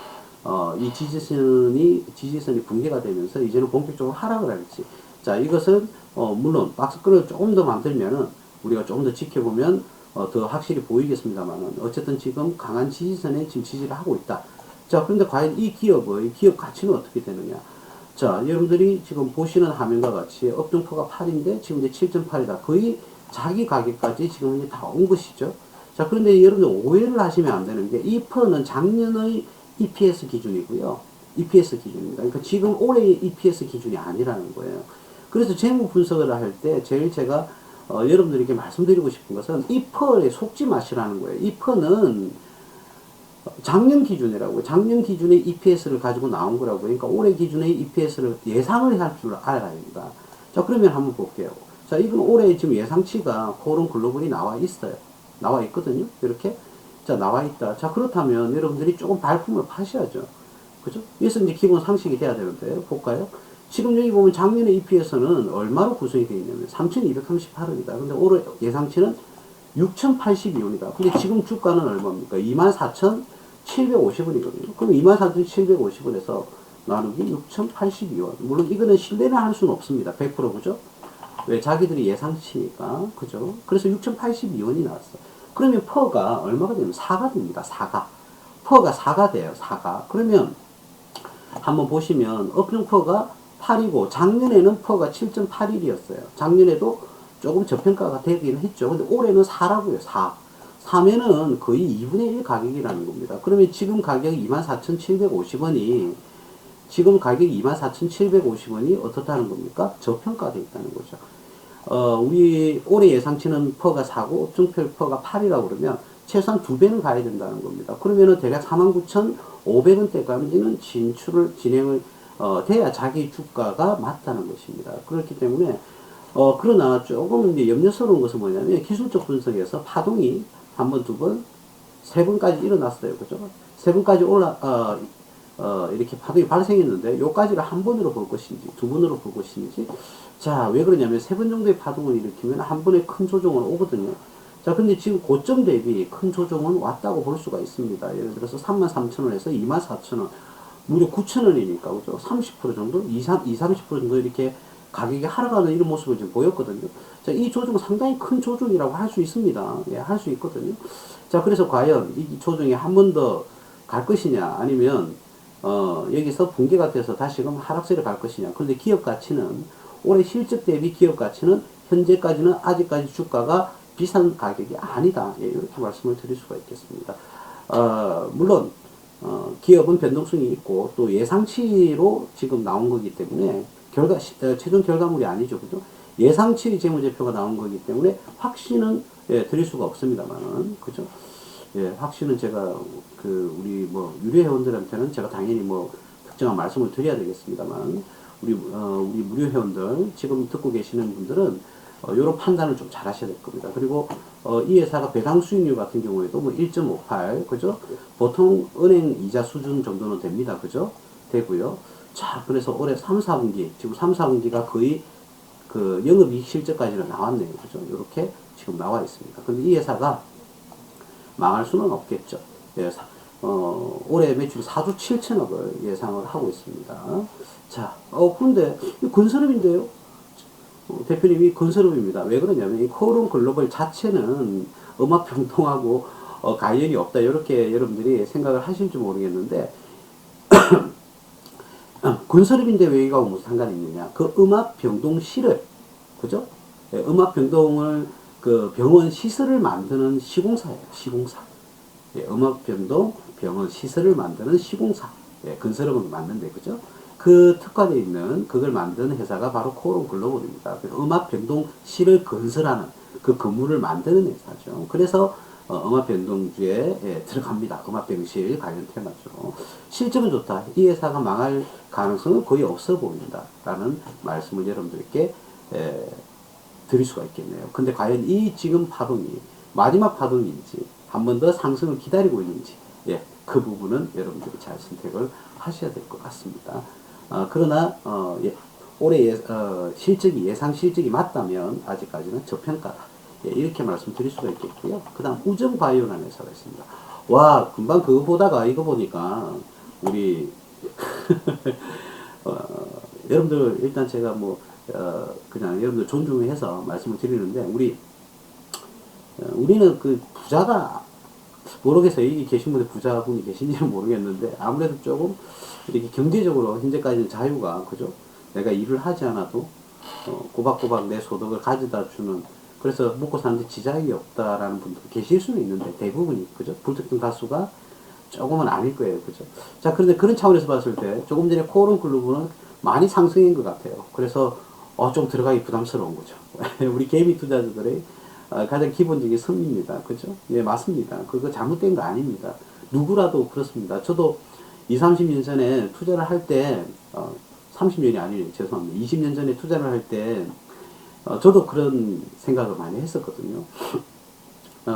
Speaker 1: 이 지지선이 붕괴가 되면서 이제는 본격적으로 하락을 할지. 자, 이것은 물론 박스권을 조금 더 만들면은 우리가 조금 더 지켜보면 더 확실히 보이겠습니다만은 어쨌든 지금 강한 지지선에 지금 지지를 하고 있다. 자, 그런데 과연 이 기업의 기업 가치는 어떻게 되느냐? 자, 여러분들이 지금 보시는 화면과 같이 업종표가 8인데 지금 이제 7.8이다. 거의 자기 가격까지 지금 이제 다 온 것이죠. 자, 그런데 여러분들 오해를 하시면 안 되는 게 이 퍼는 작년의 EPS 기준이고요. EPS 기준입니다. 그러니까 지금 올해의 EPS 기준이 아니라는 거예요. 그래서 재무 분석을 할 때 제일 제가 여러분들에게 말씀드리고 싶은 것은 이 퍼에 속지 마시라는 거예요. 이 퍼는 작년 기준이라고 작년 기준의 EPS를 가지고 나온 거라고 그러니까 올해 기준의 EPS를 예상을 할 줄 알아야 됩니다. 자, 그러면 한번 볼게요. 자, 이건 올해 지금 예상치가 코오롱 글로벌이 나와 있어요. 나와 있거든요. 이렇게. 자, 나와 있다. 자, 그렇다면 여러분들이 조금 발품을 파셔야죠. 그죠? 여기서 이제 기본 상식이 돼야 되는데, 볼까요? 지금 여기 보면 작년에 EPS는 얼마로 구성이 되어 있냐면 3,238원이다. 근데 올해 예상치는 6,082원이다. 근데 지금 주가는 얼마입니까? 24,750원이거든요. 그럼 24,750원에서 나누기 6,082원. 물론 이거는 신뢰를 할 수는 없습니다. 100% 그죠? 왜? 자기들이 예상치니까. 그죠? 그래서 6,082원이 나왔어. 그러면 퍼가 얼마가 되면 4가 됩니다. 4가. 퍼가 4가 돼요. 4가. 그러면 한번 보시면 업종 퍼가 8이고 작년에는 퍼가 7.81이었어요. 작년에도 조금 저평가가 되긴 했죠. 근데 올해는 4라고요. 4. 4면은 거의 2분의 1 가격이라는 겁니다. 그러면 지금 가격이 24,750원이 지금 가격이 24,750원이 어떻다는 겁니까? 저평가되어 있다는 거죠. 우리 올해 예상치는 퍼가 4고 업종별 퍼가 8이라고 그러면 최소한 2배는 가야 된다는 겁니다. 그러면은 대략 49,500원대까지는 진행을 돼야 자기 주가가 맞다는 것입니다. 그렇기 때문에 그러나 조금 이제 염려스러운 것은 뭐냐면 기술적 분석에서 파동이 한 번, 두 번, 세 번까지 일어났어요. 그죠? 세 번까지 이렇게 파동이 발생했는데 요까지를 한 번으로 볼 것인지 두 번으로 볼 것인지 자, 왜 그러냐면 세 번 정도의 파동을 일으키면 한 번에 큰 조정은 오거든요. 자, 근데 지금 고점 대비 큰 조정은 왔다고 볼 수가 있습니다. 예를 들어서 33,000원에서 24,000원, 무려 9,000원이니까, 그죠? 30% 정도? 30% 정도 이렇게 가격이 하락하는 이런 모습을 지금 보였거든요. 자, 이 조정은 상당히 큰 조정이라고 할 수 있습니다. 예, 할 수 있거든요. 자, 그래서 과연 이 조정이 한 번 더 갈 것이냐, 아니면, 여기서 붕괴가 돼서 다시금 하락세를 갈 것이냐. 그런데 기업 가치는, 올해 실적 대비 기업 가치는 현재까지는 아직까지 주가가 비싼 가격이 아니다. 예, 이렇게 말씀을 드릴 수가 있겠습니다. 물론, 기업은 변동성이 있고, 또 예상치로 지금 나온 거기 때문에, 최종 결과물이 아니죠. 그죠? 예상치 재무제표가 나온 거기 때문에, 확신은, 예, 드릴 수가 없습니다만은, 그죠? 예, 확신은 제가, 우리 유료 회원들한테는 제가 당연히 특정한 말씀을 드려야 되겠습니다만, 우리 무료 회원들, 지금 듣고 계시는 분들은, 요런 판단을 좀 잘 하셔야 될 겁니다. 그리고, 이 회사가 배당 수익률 같은 경우에도 1.58, 그죠? 보통 은행 이자 수준 정도는 됩니다. 그죠? 되고요. 자, 그래서 올해 3, 4분기, 지금 3, 4분기가 거의 영업이익 실적까지는 나왔네요. 그죠? 이렇게 지금 나와 있습니다. 근데 이 회사가 망할 수는 없겠죠. 예, 올해 매출이 4조 7천억을 예상을 하고 있습니다. 자, 근데 이 건설업인데요. 대표님이 건설업입니다. 왜 그러냐면 이 코오롱 글로벌 자체는 음압병동하고 관련이 없다. 이렇게 여러분들이 생각을 하실지 모르겠는데 건설업인데 왜 이거하고 무슨 상관이 있느냐? 그 음압병동실을, 그죠? 예, 음압병동을 병원 시설을 만드는 시공사예요. 시공사. 예, 음압병동 병원 시설을 만드는 시공사. 예, 건설업은 맞는데, 그죠? 그 특화되어 있는 그걸 만드는 회사가 바로 코오롱 글로벌입니다. 음압병동실을 건설하는 그 건물을 만드는 회사죠. 그래서 음압병동주에, 예, 들어갑니다. 음압병실 관련 테마죠. 실적은 좋다. 이 회사가 망할 가능성은 거의 없어 보인다. 라는 말씀을 여러분들께, 드릴 수가 있겠네요. 근데 과연 이 지금 파동이 마지막 파동인지, 한 번 더 상승을 기다리고 있는지, 예, 그 부분은 여러분들이 잘 선택을 하셔야 될 것 같습니다. 그러나, 예, 올해 실적이, 예상 실적이 맞다면 아직까지는 저평가다. 예, 이렇게 말씀드릴 수가 있겠고요. 그 다음 우정바이오라는 회사가 있습니다. 와, 금방 그거 보다가 이거 보니까 우리 여러분들 일단 제가 그냥 여러분들 존중해서 말씀을 드리는데, 우리는 그 부자가 모르겠어요. 여기 계신 분들 부자분이 계신지는 모르겠는데, 아무래도 조금 이렇게 경제적으로 현재까지는 자유가, 그죠? 내가 일을 하지 않아도 꼬박꼬박 내 소득을 가져다 주는, 그래서 먹고 사는데 지장이 없다라는 분도 계실 수는 있는데, 대부분이, 그죠? 불특정 다수가 조금은 아닐 거예요. 그죠? 자, 그런데 그런 차원에서 봤을 때 조금 전에 코오롱 글로벌은 많이 상승인 것 같아요. 그래서 좀 들어가기 부담스러운 거죠. 우리 개미 투자자들의 가장 기본적인 선입니다. 그죠? 예, 맞습니다. 그거 잘못된 거 아닙니다. 누구라도 그렇습니다. 저도 20, 30년 전에 투자를 할 때, 30년이 아니에요. 죄송합니다. 20년 전에 투자를 할 때, 저도 그런 생각을 많이 했었거든요.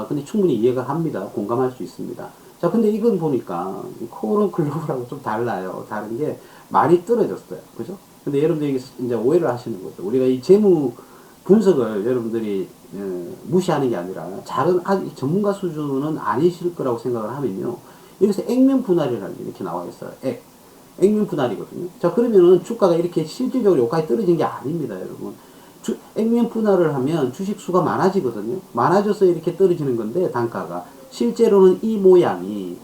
Speaker 1: 근데 충분히 이해가 합니다. 공감할 수 있습니다. 자, 근데 이건 보니까, 코오롱 글로벌하고 좀 달라요. 다른 게 많이 떨어졌어요. 그죠? 근데 여러분들이 이제 오해를 하시는 거죠. 우리가 이 재무 분석을 여러분들이 무시하는 게 아니라, 아직 전문가 수준은 아니실 거라고 생각을 하면요. 여기서 액면 분할이라는 게 이렇게 나와 있어요. 액면 분할이거든요. 자, 그러면은 주가가 이렇게 실질적으로 여기까지 떨어진 게 아닙니다, 여러분. 액면 분할을 하면 주식 수가 많아지거든요. 많아져서 이렇게 떨어지는 건데, 단가가. 실제로는 이 모양이,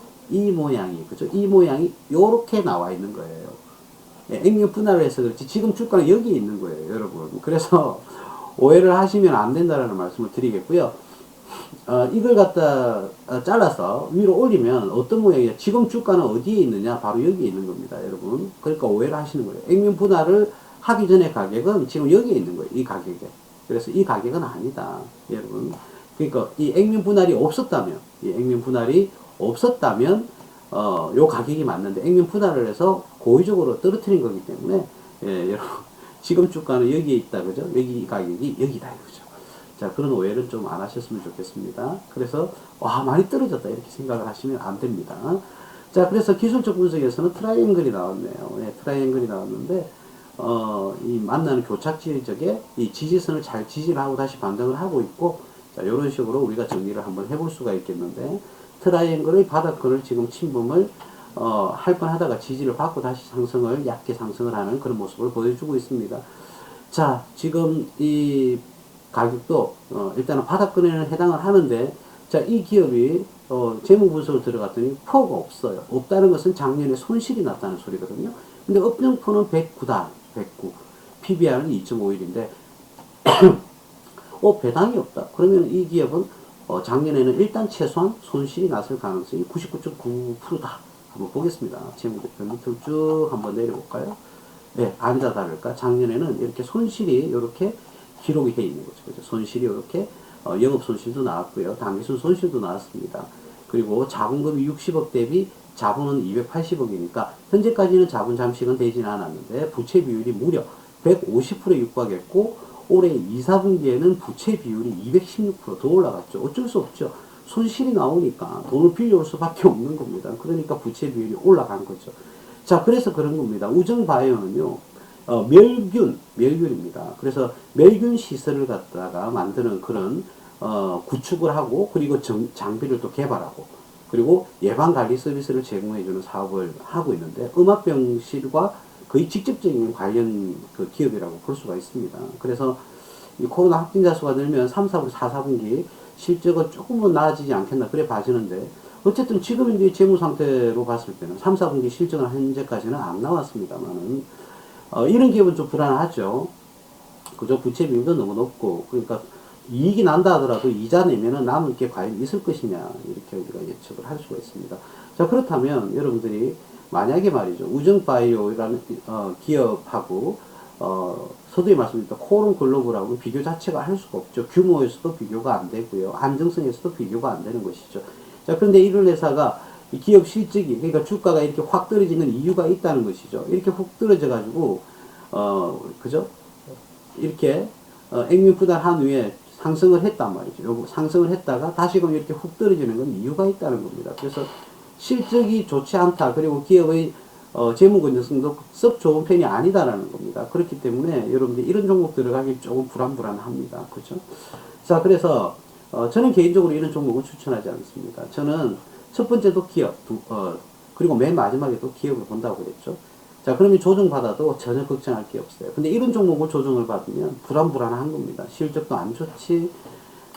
Speaker 1: 그죠? 이 모양이 요렇게 나와 있는 거예요. 예, 액면 분할을 해서 그렇지, 지금 주가는 여기에 있는 거예요, 여러분. 그래서, 오해를 하시면 안 된다라는 말씀을 드리겠고요. 이걸 갖다 잘라서 위로 올리면 어떤 모양이냐. 지금 주가는 어디에 있느냐? 바로 여기에 있는 겁니다, 여러분. 그러니까 오해를 하시는 거예요. 액면 분할을 하기 전에 가격은 지금 여기에 있는 거예요, 이 가격에. 그래서 이 가격은 아니다, 여러분. 그러니까 이 액면 분할이 없었다면, 요 가격이 맞는데, 액면 분할을 해서 고의적으로 떨어뜨린 거기 때문에, 예, 여러분. 지금 주가는 여기에 있다, 그죠? 여기 가격이 여기다, 그죠? 자, 그런 오해를 좀 안 하셨으면 좋겠습니다. 그래서, 와, 많이 떨어졌다, 이렇게 생각을 하시면 안 됩니다. 자, 그래서 기술적 분석에서는 트라이앵글이 나왔네요. 네, 트라이앵글이 나왔는데, 이 만나는 교착 지적에 이 지지선을 잘 지지를 하고 다시 반등을 하고 있고, 자, 이런 식으로 우리가 정리를 한번 해볼 수가 있겠는데, 트라이앵글의 바닥권을 지금 침범을 할 뻔하다가 지지를 받고 다시 상승을 얕게 상승을 하는 그런 모습을 보여주고 있습니다. 자, 지금 이 가격도 일단은 바닥권에는 해당을 하는데, 자, 이 기업이 재무 분석을 들어갔더니 포가 없어요. 없다는 것은 작년에 손실이 났다는 소리거든요. 근데 업종포는 109다. 109. PBR은 2.51인데 배당이 없다. 그러면 이 기업은 작년에는 일단 최소한 손실이 났을 가능성이 99.9%다. 한번 보겠습니다. 재무제표 밑으로 쭉 한번 내려볼까요? 네, 아니다 다를까? 작년에는 이렇게 손실이 이렇게 기록이 되어 있는 거죠. 그죠? 손실이 이렇게 영업 손실도 나왔고요. 당기순 손실도 나왔습니다. 그리고 자본금이 60억 대비 자본은 280억이니까 현재까지는 자본 잠식은 되지는 않았는데 부채 비율이 무려 150%에 육박했고 올해 2, 4분기에는 부채 비율이 216%더 올라갔죠. 어쩔 수 없죠. 손실이 나오니까 돈을 빌려올 수밖에 없는 겁니다. 그러니까 부채 비율이 올라간 거죠. 자, 그래서 그런 겁니다. 우정바이오는요, 멸균입니다. 그래서 멸균 시설을 갖다가 만드는 그런, 구축을 하고, 그리고 장비를 또 개발하고, 그리고 예방관리 서비스를 제공해주는 사업을 하고 있는데, 음압병실과 거의 직접적인 관련 그 기업이라고 볼 수가 있습니다. 그래서 이 코로나 확진자 수가 늘면 3, 4분기, 4, 4분기 실적은 조금은 나아지지 않겠나, 그래 봐지는데, 어쨌든 지금 이제 재무 상태로 봤을 때는 3, 4분기 실적은 현재까지는 안 나왔습니다만은, 이런 기업은 좀 불안하죠. 그죠? 부채 비율도 너무 높고, 그러니까 이익이 난다 하더라도 이자 내면은 남을 게 과연 있을 것이냐, 이렇게 우리가 예측을 할 수가 있습니다. 자, 그렇다면 여러분들이 만약에 말이죠, 우정바이오라는 기업하고 서두에 말씀드렸던 코론 글로벌하고 비교 자체가 할 수가 없죠. 규모에서도 비교가 안 되고요. 안정성에서도 비교가 안 되는 것이죠. 자, 그런데 이런 회사가 기업 실적이, 그러니까 주가가 이렇게 확 떨어지는 이유가 있다는 것이죠. 이렇게 훅 떨어져 가지고 그죠? 이렇게 액면부단한 후에 상승을 했단 말이죠. 상승을 했다가 다시금 이렇게 훅 떨어지는 건 이유가 있다는 겁니다. 그래서 실적이 좋지 않다. 그리고 기업의 재무 건전성도 썩 좋은 편이 아니다라는 겁니다. 그렇기 때문에 여러분들 이런 종목 들어가기 조금 불안합니다. 그렇죠? 자, 그래서 저는 개인적으로 이런 종목을 추천하지 않습니다. 저는 첫 번째도 기업, 그리고 맨 마지막에도 기업을 본다고 그랬죠. 자, 그러면 조정받아도 전혀 걱정할 게 없어요. 근데 이런 종목을 조정을 받으면 불안한 겁니다. 실적도 안 좋지,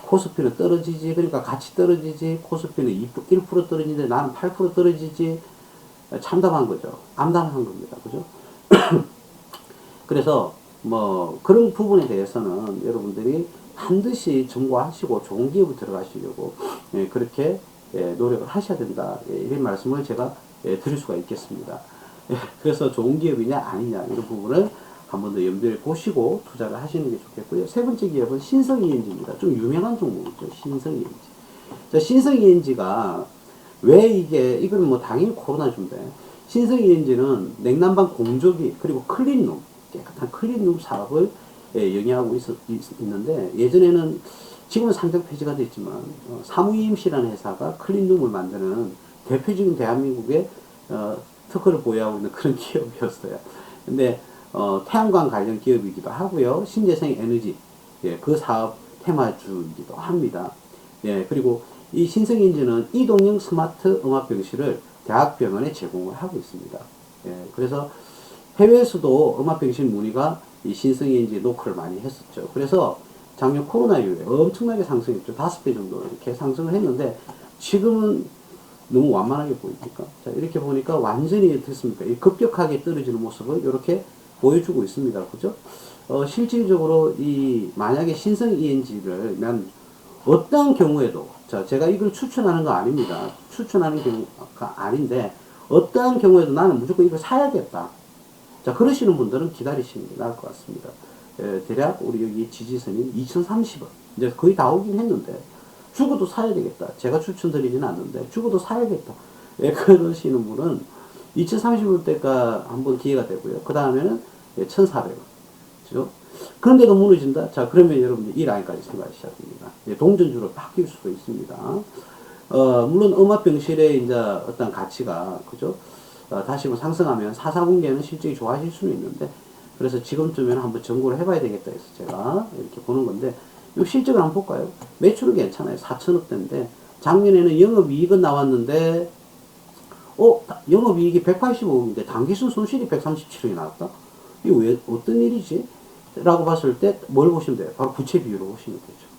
Speaker 1: 코스피는 떨어지지, 그러니까 같이 떨어지지, 코스피는 1% 떨어지는데 나는 8% 떨어지지, 참담한 거죠. 암담한 겁니다. 그죠? 그래서, 그런 부분에 대해서는 여러분들이 반드시 점거하시고 좋은 기업을 들어가시려고, 그렇게, 노력을 하셔야 된다. 이런 말씀을 제가, 드릴 수가 있겠습니다. 그래서 좋은 기업이냐, 아니냐, 이런 부분을 한 번 더 염두에 보시고 투자를 하시는 게 좋겠고요. 세 번째 기업은 신성이엔지입니다. 좀 유명한 종목이죠. 신성이엔지. 자, 신성이엔지가 왜 이건 뭐 당연히 코로나인데, 신성이엔지는 냉난방 공조기, 그리고 클린룸, 깨끗한 클린룸 사업을 영위하고 있는데, 예전에는, 지금은 상장 폐지가 됐지만, 사무임시라는 회사가 클린룸을 만드는 대표적인 대한민국의, 특허를 보유하고 있는 그런 기업이었어요. 근데, 태양광 관련 기업이기도 하고요. 신재생 에너지, 그 사업 테마주이기도 합니다. 그리고 이 신성인지는 이동형 스마트 음압병실을 대학병원에 제공을 하고 있습니다. 그래서 해외에서도 음압병실 문의가 이 신성인지 노크를 많이 했었죠. 그래서 작년 코로나 이후에 엄청나게 상승했죠. 5배 정도 이렇게 상승을 했는데 지금은 너무 완만하게 보입니까? 자, 이렇게 보니까 완전히 됐습니까? 이 급격하게 떨어지는 모습을 이렇게 보여주고 있습니다. 그죠? 실질적으로 만약에 신성 ENG를 어떠한 경우에도, 자, 제가 이걸 추천하는 거 아닙니다. 추천하는 경우가 아닌데, 어떠한 경우에도 나는 무조건 이걸 사야겠다. 자, 그러시는 분들은 기다리시는 게 나을 것 같습니다. 대략 우리 여기 지지선이 2030원. 이제 거의 다 오긴 했는데, 죽어도 사야 되겠다. 제가 추천드리지는 않는데, 죽어도 사야겠다. 그러시는 분은 2030원대가 한번 기회가 되고요. 그 다음에는 1,400원. 그죠? 그런데도 무너진다? 자, 그러면 여러분들 이 라인까지 생각하셔야 됩니다. 동전주로 바뀔 수도 있습니다. 물론 음압병실의 이제 어떤 가치가, 그죠? 다시 뭐 상승하면 4, 4분기에는 실적이 좋아질 수는 있는데, 그래서 지금쯤에는 한번 점검을 해봐야 되겠다 해서 제가 이렇게 보는 건데, 이 실적을 한번 볼까요? 매출은 괜찮아요. 4천억대인데 작년에는 영업이익은 나왔는데 영업이익이 185억인데 당기순 손실이 137억이 나왔다? 이거 왜 어떤 일이지? 라고 봤을 때 뭘 보시면 돼요? 바로 부채 비율을 보시면 되죠.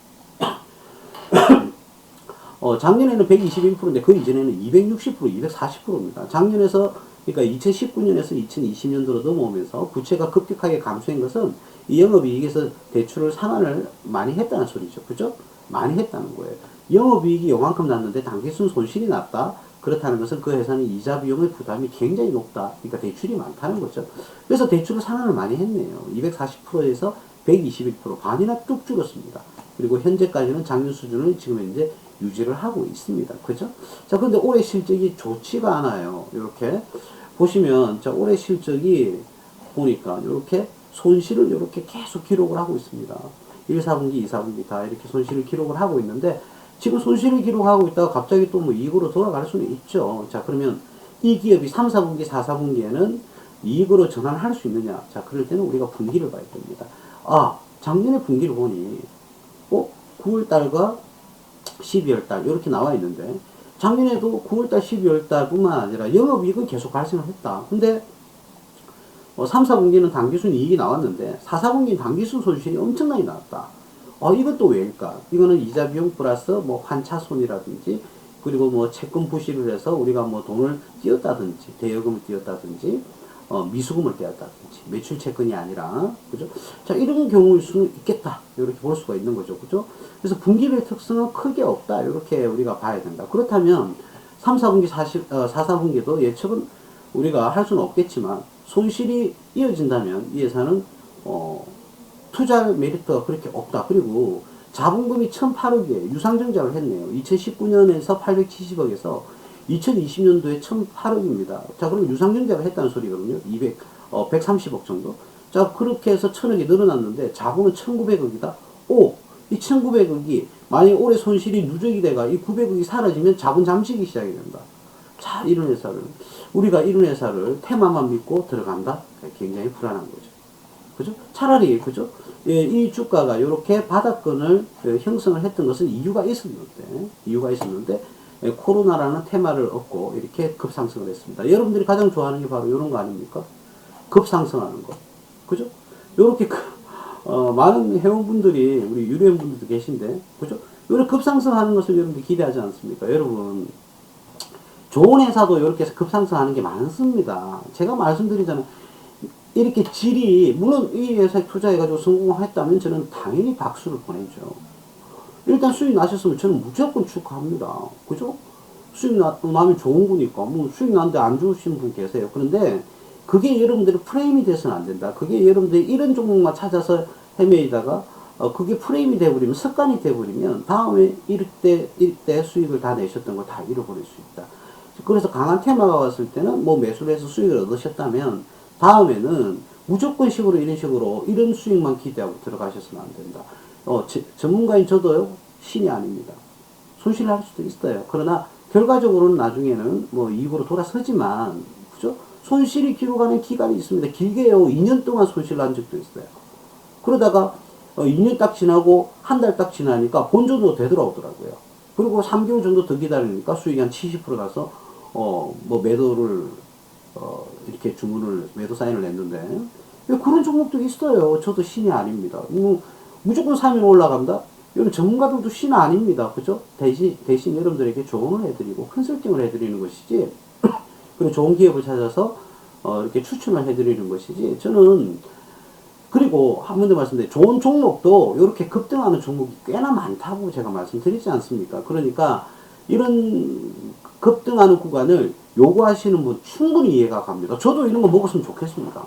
Speaker 1: 작년에는 121%인데 그 이전에는 260%, 240%입니다. 작년에서 그러니까 2019년에서 2020년도로 넘어오면서 부채가 급격하게 감소한 것은 이 영업이익에서 대출을 상환을 많이 했다는 소리죠. 그죠? 많이 했다는 거예요. 영업이익이 요만큼 났는데 당기순 손실이 났다. 그렇다는 것은 그 회사는 이자 비용의 부담이 굉장히 높다. 그러니까 대출이 많다는 거죠. 그래서 대출을 상환을 많이 했네요. 240%에서 121% 반이나 뚝 줄었습니다. 그리고 현재까지는 작년 수준을 지금 현재 유지를 하고 있습니다. 그죠? 자, 근데 올해 실적이 좋지가 않아요. 이렇게 보시면, 자, 올해 실적이 보니까 이렇게 손실을 이렇게 계속 기록을 하고 있습니다. 1, 4분기, 2, 4분기 다 이렇게 손실을 기록을 하고 있는데, 지금 손실을 기록하고 있다가 갑자기 또 뭐 이익으로 돌아갈 수는 있죠. 자, 그러면 이 기업이 3, 4분기, 4, 4분기에는 이익으로 전환할 수 있느냐? 자, 그럴 때는 우리가 분기를 봐야 됩니다. 아, 작년에 분기를 보니, 9월달과 12월달 이렇게 나와 있는데 작년에도 9월달, 12월달 뿐만 아니라 영업이익은 계속 발생을 했다. 근데 3, 4분기는 당기순 이익이 나왔는데 4, 4분기는 당기순 손실이 엄청나게 나왔다. 이건 또 왜일까? 이거는 이자 비용 플러스 뭐 환차손이라든지 그리고 뭐 채권 부실을 해서 우리가 뭐 돈을 띄었다든지 대여금을 띄었다든지 미수금을 띄었다든지 매출 채권이 아니라 그죠? 자, 이런 경우일 수는 있겠다. 이렇게 볼 수가 있는 거죠. 그죠? 그래서 분기별 특성은 크게 없다. 이렇게 우리가 봐야 된다. 그렇다면 3, 4분기 4, 4분기도 예측은 우리가 할 수는 없겠지만 손실이 이어진다면 이 회사는 투자 메리트가 그렇게 없다. 그리고 자본금이 1,008억이에요. 유상증자를 했네요. 2019년에서 870억에서 2020년도에 1,008억입니다. 자, 그럼 유상증자를 했다는 소리거든요. 130억 정도. 자, 그렇게 해서 1,000억이 늘어났는데 자본은 1,900억이다. 이 1,900억이 만약에 올해 손실이 누적이 돼가 이 900억이 사라지면 자본 잠식이 시작이 된다. 자, 이런 회사를 테마만 믿고 들어간다? 굉장히 불안한 거죠. 그죠? 차라리, 그죠? 예, 이 주가가 이렇게 바닥권을 형성을 했던 것은 이유가 있었는데, 코로나라는 테마를 얻고 이렇게 급상승을 했습니다. 여러분들이 가장 좋아하는 게 바로 이런 거 아닙니까? 급상승하는 거. 그죠? 요렇게, 많은 회원분들이, 우리 유료회원분들도 계신데, 그죠? 요렇게 급상승하는 것을 여러분들이 기대하지 않습니까? 여러분, 좋은 회사도 이렇게 급상승하는 게 많습니다. 제가 말씀드리자면, 이렇게 질이, 물론 이 회사에 투자해가지고 성공했다면 저는 당연히 박수를 보내죠. 일단 수익 나셨으면 저는 무조건 축하합니다. 그죠? 수익 나면 좋은 거니까. 뭐 수익 나는데 안 좋으신 분 계세요. 그런데 그게 여러분들의 프레임이 돼서는 안 된다. 그게 여러분들이 이런 종목만 찾아서 헤매이다가 그게 프레임이 돼버리면, 습관이 돼버리면 다음에 이때 수익을 다 내셨던 거 다 잃어버릴 수 있다. 그래서 강한 테마가 왔을 때는 뭐 매수를 해서 수익을 얻으셨다면 다음에는 무조건식으로 이런 수익만 기대하고 들어가셨으면 안 된다. 전문가인 저도요, 신이 아닙니다. 손실을 할 수도 있어요. 그러나 결과적으로는 나중에는 뭐 이익으로 돌아서지만, 그죠? 손실이 기록하는 기간이 있습니다. 길게요, 2년 동안 손실을 한 적도 있어요. 그러다가 2년 딱 지나고 한 달 딱 지나니까 본전으로 되돌아오더라고요. 그리고 3개월 정도 더 기다리니까 수익이 한 70% 나서 뭐 매도를 이렇게 매도 사인을 냈는데, 그런 종목도 있어요. 저도 신이 아닙니다. 무조건 사면 올라간다? 이런 전문가들도 신 아닙니다. 그죠? 대신 여러분들에게 조언을 해드리고, 컨설팅을 해드리는 것이지, 그리고 좋은 기업을 찾아서, 이렇게 추천을 해드리는 것이지, 저는, 그리고 한 번 더 말씀드려요. 좋은 종목도 이렇게 급등하는 종목이 꽤나 많다고 제가 말씀드리지 않습니까? 그러니까, 이런 급등하는 구간을 요구하시는 분 충분히 이해가 갑니다. 저도 이런 거 먹었으면 좋겠습니다.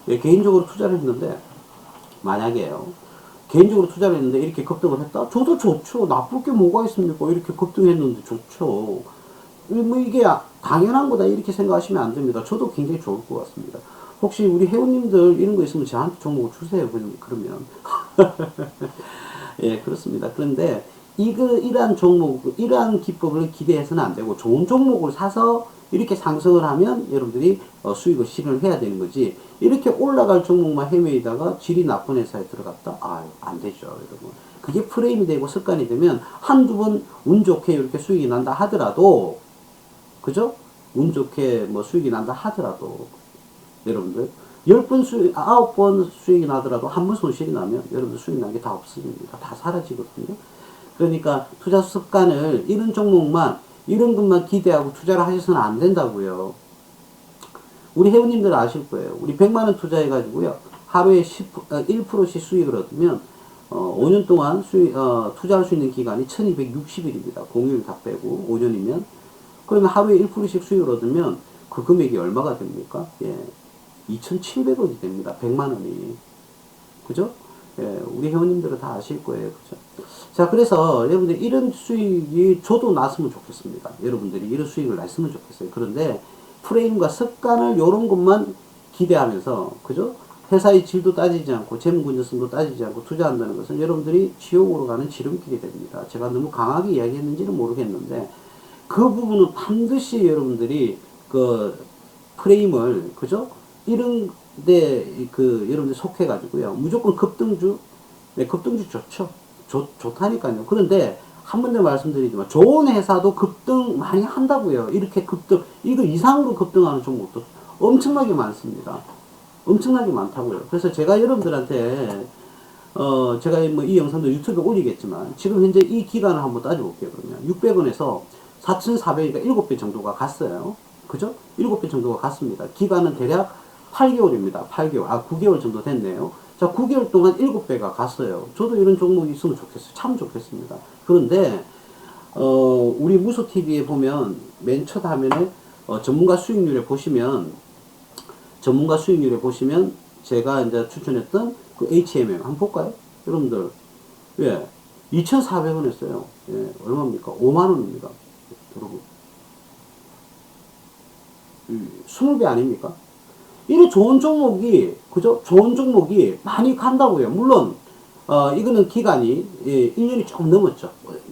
Speaker 1: 예, 개인적으로 투자를 했는데, 만약에요. 개인적으로 투자를 했는데 이렇게 급등을 했다? 저도 좋죠. 나쁠 게 뭐가 있습니까? 이렇게 급등했는데 좋죠. 뭐 이게 당연한 거다 이렇게 생각하시면 안 됩니다. 저도 굉장히 좋을 것 같습니다. 혹시 우리 회원님들 이런 거 있으면 저한테 종목을 주세요. 그러면. 예, 그렇습니다. 그런데 이러한 기법을 기대해서는 안 되고 좋은 종목을 사서 이렇게 상승을 하면 여러분들이 수익을 실현을 해야 되는 거지. 이렇게 올라갈 종목만 헤매이다가 질이 나쁜 회사에 들어갔다? 안 되죠, 여러분. 그게 프레임이 되고 습관이 되면 한두 번 운 좋게 이렇게 수익이 난다 하더라도, 그죠? 운 좋게 뭐 수익이 난다 하더라도, 여러분들, 10번 수익, 9번 수익이 나더라도 한 번 손실이 나면 여러분들 수익 난 게 다 없습니다. 다 사라지거든요. 그러니까 투자 습관을 이런 종목만, 이런 것만 기대하고 투자를 하셔서는 안 된다고요. 우리 회원님들 아실 거예요. 우리 100만원 투자해가지고요. 하루에 1%씩 수익을 얻으면, 5년 동안 투자할 수 있는 기간이 1260일입니다. 공휴일 다 빼고, 5년이면. 그러면 하루에 1%씩 수익을 얻으면 그 금액이 얼마가 됩니까? 예. 2,700원이 됩니다. 100만원이. 그죠? 예, 우리 회원님들은 다 아실 거예요. 그죠? 자, 그래서 여러분들 이런 수익이 저도 났으면 좋겠습니다. 여러분들이 이런 수익을 났으면 좋겠어요. 그런데 프레임과 습관을 요런 것만 기대하면서, 그죠? 회사의 질도 따지지 않고 재무건전성도 따지지 않고 투자한다는 것은 여러분들이 지옥으로 가는 지름길이 됩니다. 제가 너무 강하게 이야기했는지는 모르겠는데 그 부분은 반드시 여러분들이 그 프레임을, 그죠? 이런 데 여러분들 속해 가지고요. 무조건 급등주, 네, 급등주 좋죠. 좋다니까요. 그런데 한 번 더 말씀드리지만 좋은 회사도 급등 많이 한다고요. 이렇게 급등, 이거 이상으로 급등하는 종목도 엄청나게 많습니다. 엄청나게 많다고요. 그래서 제가 여러분들한테 제가 뭐 이 영상도 유튜브에 올리겠지만 지금 현재 이 기간을 한번 따져볼게요. 그러면 600원에서 4,400이니까 7배 정도가 갔어요. 그죠? 7배 정도가 갔습니다. 기간은 대략 8개월입니다. 8개월. 9개월 정도 됐네요. 자, 9개월 동안 7배가 갔어요. 저도 이런 종목이 있으면 좋겠어요. 참 좋겠습니다. 그런데, 우리 무소TV에 보면, 맨 첫 화면에, 전문가 수익률에 보시면, 제가 이제 추천했던 그 HMM. 한번 볼까요? 여러분들. 예. 2,400원 했어요. 예. 얼마입니까? 5만원입니다. 여러분. 20배 아닙니까? 이래 좋은 종목이, 그죠? 좋은 종목이 많이 간다고요. 물론, 이거는 기간이, 1년이 조금 넘었죠.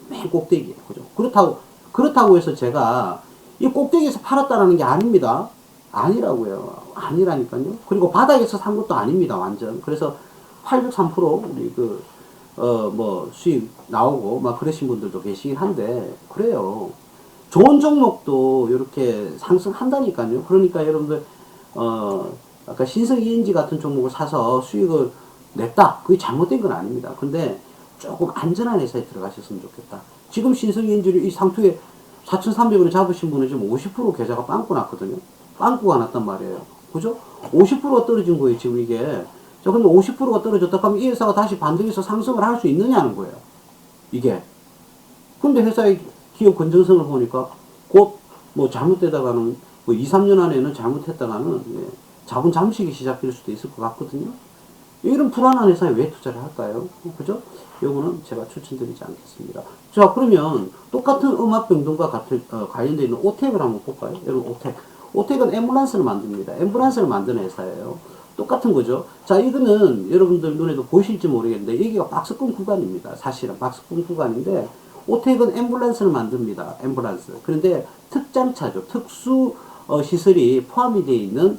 Speaker 1: 맨 꼭대기에. 그죠? 그렇다고 해서 제가 이 꼭대기에서 팔았다라는 게 아닙니다. 아니라고요. 아니라니까요. 그리고 바닥에서 산 것도 아닙니다. 완전. 그래서 803% 우리 수익 나오고 막 그러신 분들도 계시긴 한데, 그래요. 좋은 종목도 이렇게 상승한다니까요. 그러니까 여러분들, 아까 신성 ENG 같은 종목을 사서 수익을 냈다. 그게 잘못된 건 아닙니다. 근데 조금 안전한 회사에 들어가셨으면 좋겠다. 지금 신성 ENG를 이 상투에 4,300원에 잡으신 분은 지금 50% 계좌가 빵꾸 났거든요. 빵꾸가 났단 말이에요. 그죠? 50%가 떨어진 거예요, 지금 이게. 자, 근데 50%가 떨어졌다 하면 이 회사가 다시 반등해서 상승을 할 수 있느냐는 거예요. 이게. 근데 회사의 기업 건전성을 보니까 곧 뭐 잘못되다가는 뭐 2, 3년 안에는 잘못했다가는 자본 잠식이 시작될 수도 있을 것 같거든요. 이런 불안한 회사에 왜 투자를 할까요? 그죠? 요거는 제가 추천드리지 않겠습니다. 자, 그러면 똑같은 음압 변동과 관련되어 있는 오텍을 한번 볼까요? 여러분, 오텍. 오텍은 앰뷸런스를 만듭니다. 앰뷸런스를 만드는 회사예요. 똑같은 거죠. 자, 이거는 여러분들 눈에도 보이실지 모르겠는데, 여기가 박스권 구간입니다. 사실은 박스권 구간인데, 오텍은 앰뷸런스를 만듭니다. 앰뷸런스. 그런데 특장차죠. 특수 시설이 포함이 되어 있는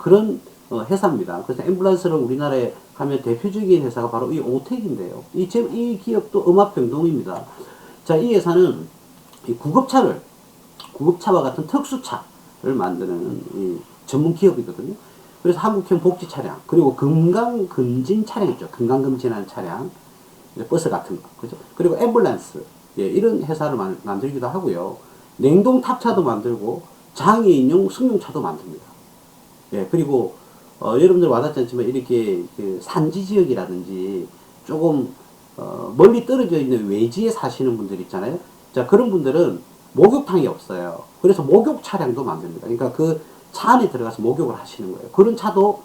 Speaker 1: 그런 회사입니다. 그래서 앰뷸런스를 우리나라에 가면 대표적인 회사가 바로 이 오텍인데요. 이 기업도 음압병동입니다. 자, 이 회사는 이 구급차와 같은 특수차를 만드는 이 전문 기업이거든요. 그래서 한국형 복지 차량, 그리고 건강검진 차량 있죠. 건강검진하는 차량, 버스 같은 거, 그죠? 그리고 앰뷸런스, 이런 회사를 만들기도 하고요. 냉동 탑차도 만들고, 장애인용 승용차도 만듭니다. 그리고, 여러분들 와닿지 않지만, 이렇게, 산지 지역이라든지, 조금, 멀리 떨어져 있는 외지에 사시는 분들 있잖아요. 자, 그런 분들은 목욕탕이 없어요. 그래서 목욕 차량도 만듭니다. 그러니까 그 차 안에 들어가서 목욕을 하시는 거예요. 그런 차도,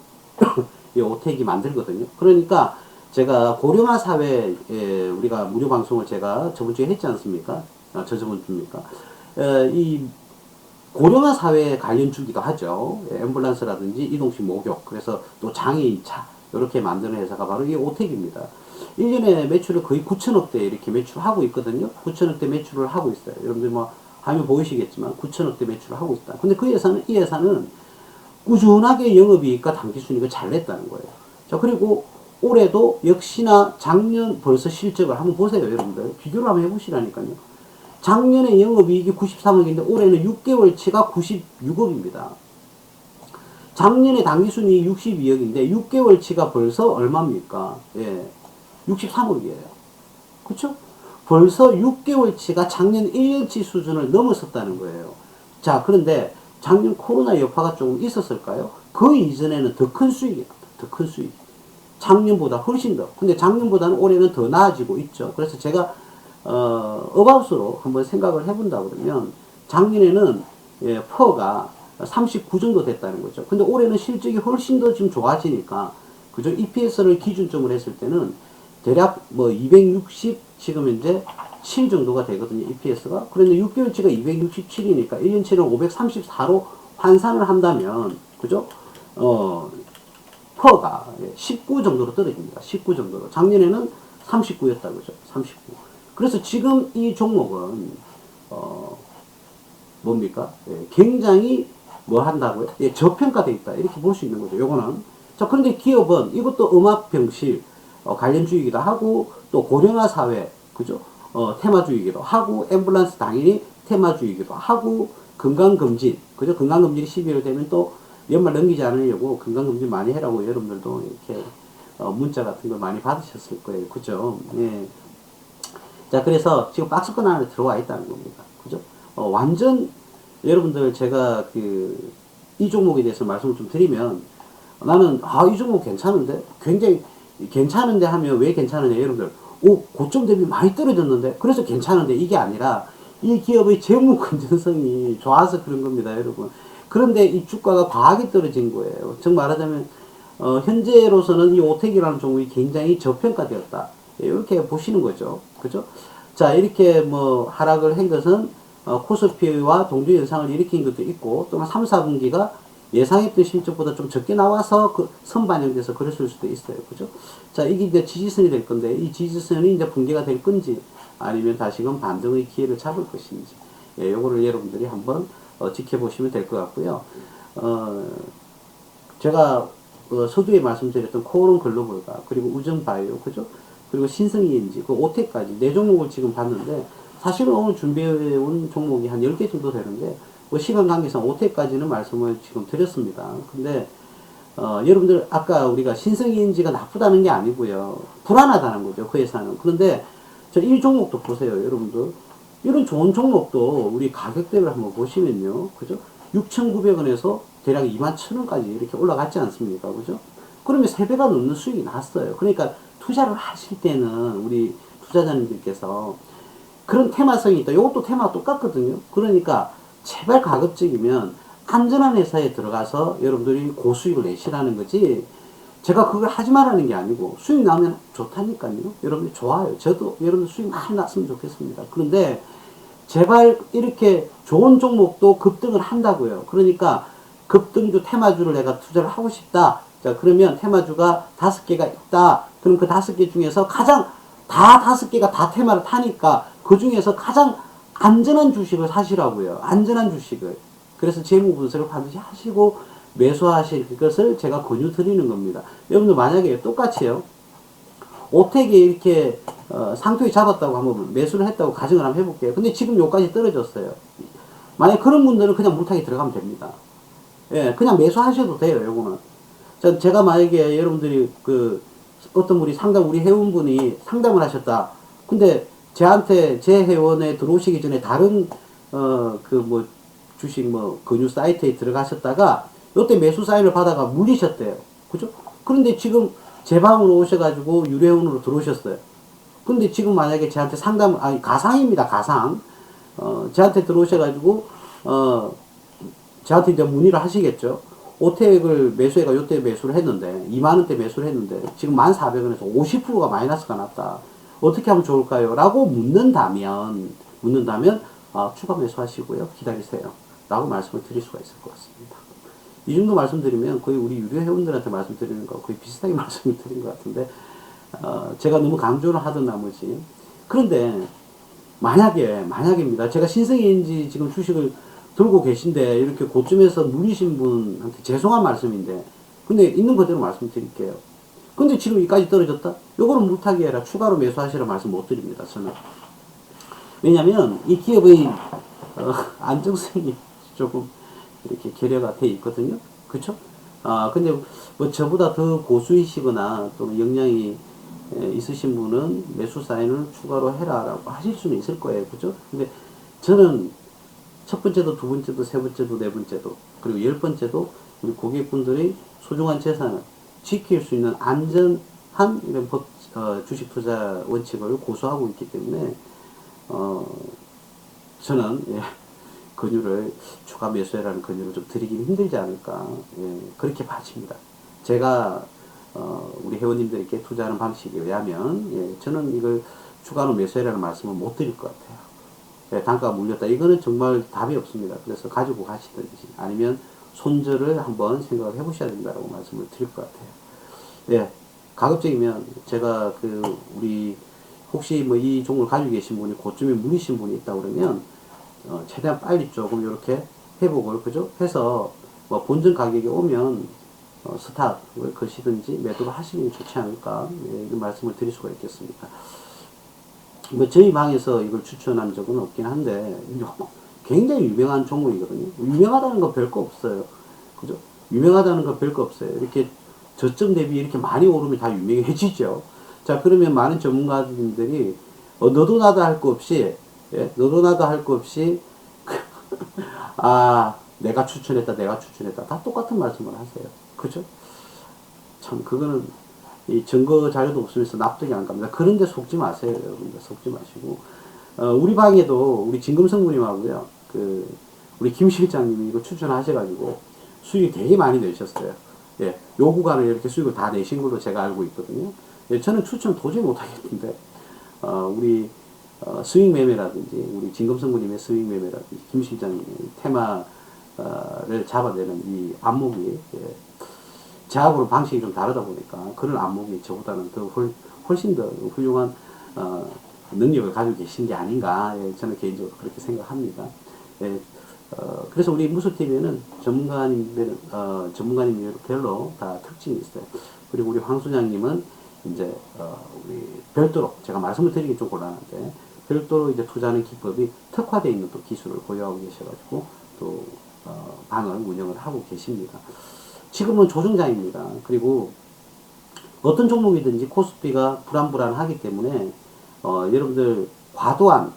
Speaker 1: 이 오텍이 만들거든요. 그러니까, 제가 고령화 사회, 우리가 무료 방송을 제가 저번 주에 했지 않습니까? 저번 주입니까? 이 고령화 사회에 관련 주기도 하죠. 앰뷸런스라든지 이동식 목욕, 그래서 또 장애인차, 이렇게 만드는 회사가 바로 이 오텍입니다. 1년에 매출을 거의 9천억대 이렇게 매출하고 있거든요. 9천억대 매출을 하고 있어요. 여러분들 뭐, 화면 보이시겠지만 9천억대 매출을 하고 있다. 근데 이 회사는 꾸준하게 영업이익과 당기순이익을 잘 냈다는 거예요. 자, 그리고 올해도 역시나 작년 벌써 실적을 한번 보세요, 여러분들. 비교를 한번 해보시라니까요. 작년에 영업이익이 93억인데 올해는 6개월치가 96억입니다. 작년에 당기순이익이 62억인데 6개월치가 벌써 얼마입니까? 예, 63억이에요. 그쵸? 벌써 6개월치가 작년 1년치 수준을 넘었었다는 거예요. 자, 그런데 작년 코로나 여파가 조금 있었을까요? 그 이전에는 더 큰 수익이었다. 더 큰 수익. 작년보다 훨씬 더. 근데 작년보다는 올해는 더 나아지고 있죠. 그래서 제가 어바웃으로 한번 생각을 해본다 그러면 작년에는 예, 퍼가 39 정도 됐다는 거죠. 근데 올해는 실적이 훨씬 더 지금 좋아지니까 그죠? EPS를 기준점으로 했을 때는 대략 뭐 260 지금 현재 7 정도가 되거든요. EPS가. 그런데 6개월치가 267이니까 1년치를 534로 환산을 한다면 그죠? 퍼가 19 정도로 떨어집니다. 19 정도로. 작년에는 39였다 그죠? 39. 그래서 지금 이 종목은 뭡니까? 예, 굉장히 뭐 한다고요? 예, 저평가되어 있다. 이렇게 볼 수 있는 거죠. 요거는. 자, 그런데 기업은 이것도 음압병실 관련주이기도 하고 또 고령화 사회 그죠? 테마주이기도 하고 앰뷸런스 당연히 테마주이기도 하고 건강검진 그죠? 건강검진이 12월 되면 또 연말 넘기지 않으려고 건강검진 많이 해라고 여러분들도 이렇게 문자 같은 걸 많이 받으셨을 거예요. 그죠? 예. 자, 그래서 지금 박스권 안에 들어와 있다는 겁니다. 그죠? 완전, 여러분들 제가 이 종목에 대해서 말씀을 좀 드리면, 나는, 이 종목 괜찮은데? 굉장히 괜찮은데 하면 왜 괜찮으냐, 여러분들. 고점 대비 많이 떨어졌는데? 그래서 괜찮은데 이게 아니라, 이 기업의 재무 건전성이 좋아서 그런 겁니다, 여러분. 그런데 이 주가가 과하게 떨어진 거예요. 즉 말하자면, 현재로서는 이 오텍이라는 종목이 굉장히 저평가되었다. 이렇게 보시는 거죠. 그죠? 자, 이렇게 뭐 하락을 한 것은 코스피와 동조 현상을 일으킨 것도 있고, 또한 3, 4분기가 예상했던 실적보다 좀 적게 나와서 선반영돼서 그랬을 수도 있어요. 그죠? 자, 이게 이제 지지선이 될 건데, 이 지지선이 이제 붕괴가 될 건지, 아니면 다시금 반등의 기회를 잡을 것인지, 예, 요거를 여러분들이 한번 지켜보시면 될 것 같고요. 제가 서두에 말씀드렸던 코오롱 글로벌과 그리고 우정바이오, 그죠? 그리고 신성이엔지, 그 오텍까지 네 종목을 지금 봤는데, 사실은 오늘 준비해온 종목이 한 10개 정도 되는데, 뭐 시간 관계상 오텍까지는 말씀을 지금 드렸습니다. 근데 여러분들 아까 우리가 신성이엔지가 나쁘다는 게 아니고요, 불안하다는 거죠, 그 회사는. 그런데 저 1종목도 보세요, 여러분들. 이런 좋은 종목도 우리 가격대를 한번 보시면요, 그죠? 6,900원에서 대략 21,000원까지 이렇게 올라갔지 않습니까? 그죠? 그러면 3배가 넘는 수익이 났어요. 그러니까 투자를 하실 때는 우리 투자자님들께서 그런 테마성이 있다. 이것도 테마가 똑같거든요. 그러니까 제발 가급적이면 안전한 회사에 들어가서 여러분들이 고수익을 내시라는 거지, 제가 그걸 하지 말라는 게 아니고, 수익 나면 좋다니까요. 여러분들 좋아요. 저도 여러분들 수익 많이 났으면 좋겠습니다. 그런데 제발 이렇게 좋은 종목도 급등을 한다고요. 그러니까 급등주 테마주를 내가 투자를 하고 싶다. 자, 그러면 테마주가 5개가 있다. 그럼 그 5개 중에서 가장, 다 5개가 다 테마를 타니까 그 중에서 가장 안전한 주식을 사시라고요. 안전한 주식을. 그래서 재무 분석을 반드시 하시고 매수하실 것을 제가 권유 드리는 겁니다. 여러분들 만약에 똑같이요, 오텍이 이렇게 상토에 잡았다고 한번 매수를 했다고 가정을 한번 해볼게요. 근데 지금 여기까지 떨어졌어요. 만약 그런 분들은 그냥 물타기 들어가면 됩니다. 예, 그냥 매수하셔도 돼요, 요거는. 제가 만약에 여러분들이 어떤 분이 우리 회원분이 상담을 하셨다. 근데 제 회원에 들어오시기 전에 다른, 주식 권유 사이트에 들어가셨다가, 요때 매수 사인을 받아가 물리셨대요. 그죠? 그런데 지금 제 방으로 오셔가지고 유료회원으로 들어오셨어요. 근데 지금 만약에 저한테 가상입니다, 가상. 저한테 들어오셔가지고, 저한테 이제 문의를 하시겠죠. 오텍을 매수해가 요때 매수를 했는데, 2만원대 매수를 했는데, 지금 1,400원에서 50%가 마이너스가 났다. 어떻게 하면 좋을까요? 라고 묻는다면, 추가 매수하시고요. 기다리세요. 라고 말씀을 드릴 수가 있을 것 같습니다. 이 정도 말씀드리면 거의 우리 유료 회원들한테 말씀드리는 거 거의 비슷하게 말씀을 드린 것 같은데, 제가 너무 강조를 하던 나머지. 그런데, 만약입니다. 제가 신성인지 지금 주식을 들고 계신데, 이렇게 고점에서 물리신 분한테 죄송한 말씀인데, 근데 있는 그대로 말씀드릴게요. 근데 지금 이까지 떨어졌다? 요거는 물타기 해라. 추가로 매수하시라 말씀 못 드립니다. 저는. 왜냐면 이 기업의 안정성이 조금 이렇게 결여가 돼 있거든요. 그쵸? 근데 뭐 저보다 더 고수이시거나 또는 역량이 있으신 분은 매수 사인을 추가로 해라라고 하실 수는 있을 거예요. 그죠? 근데 저는 첫 번째도 두 번째도 세 번째도 네 번째도 그리고 열 번째도 우리 고객분들의 소중한 재산을 지킬 수 있는 안전한 이런 주식 투자 원칙을 고수하고 있기 때문에 저는 권유를 추가 매수해라는 권유를 좀 드리긴 힘들지 않을까 그렇게 봐집니다. 제가 우리 회원님들에게 투자하는 방식에 의하면 저는 이걸 추가로 매수해라는 말씀을 못 드릴 것 같아요. 단가가 물렸다. 이거는 정말 답이 없습니다. 그래서 가지고 가시든지 아니면 손절을 한번 생각을 해보셔야 된다고 말씀을 드릴 것 같아요. 가급적이면 제가 우리 혹시 뭐 이 종목을 가지고 계신 분이 고점에 물리신 분이 있다 그러면 최대한 빨리 조금 이렇게 회복을 그죠? 해서 뭐 본전 가격이 오면 스탑을 거시든지 매도를 하시는 게 좋지 않을까 이런 말씀을 드릴 수가 있겠습니다. 뭐 저희 방에서 이걸 추천한 적은 없긴 한데 굉장히 유명한 종목이거든요. 유명하다는 거 별거 없어요. 그죠? 유명하다는 거 별거 없어요. 이렇게 저점 대비 이렇게 많이 오르면 다 유명해지죠. 자, 그러면 많은 전문가들이 너도 나도 할 거 없이 너도 나도 할 거 없이 내가 추천했다 내가 추천했다 다 똑같은 말씀을 하세요. 그죠? 참 그거는 이 증거 자료도 없으면서 납득이 안 갑니다. 그런데 속지 마세요, 여러분들. 속지 마시고 우리 방에도 우리 진금성부님하고요, 우리 김 실장님이 이거 추천하셔가지고 수익이 되게 많이 내셨어요. 요 구간에 이렇게 수익을 다 내신 걸로 제가 알고 있거든요. 저는 추천 도저히 못하겠는데 우리 스윙 매매라든지 우리 진금성부님의 스윙 매매라든지 김 실장님의 테마를 잡아내는 이 안목이 저하고는 방식이 좀 다르다 보니까 그런 안목이 저보다는 훨씬 더 훌륭한 능력을 가지고 계신 게 아닌가 저는 개인적으로 그렇게 생각합니다. 그래서 우리 무수TV에는 전문가님별로 다 특징이 있어요. 그리고 우리 황 소장님은 이제 우리 별도로 제가 말씀을 드리기 좀 곤란한데 별도로 이제 투자하는 기법이 특화되어 있는 또 기술을 보유하고 계셔가지고 또 방을 운영을 하고 계십니다. 지금은 조정장입니다. 그리고 어떤 종목이든지 코스피가 불안불안하기 때문에 여러분들 과도한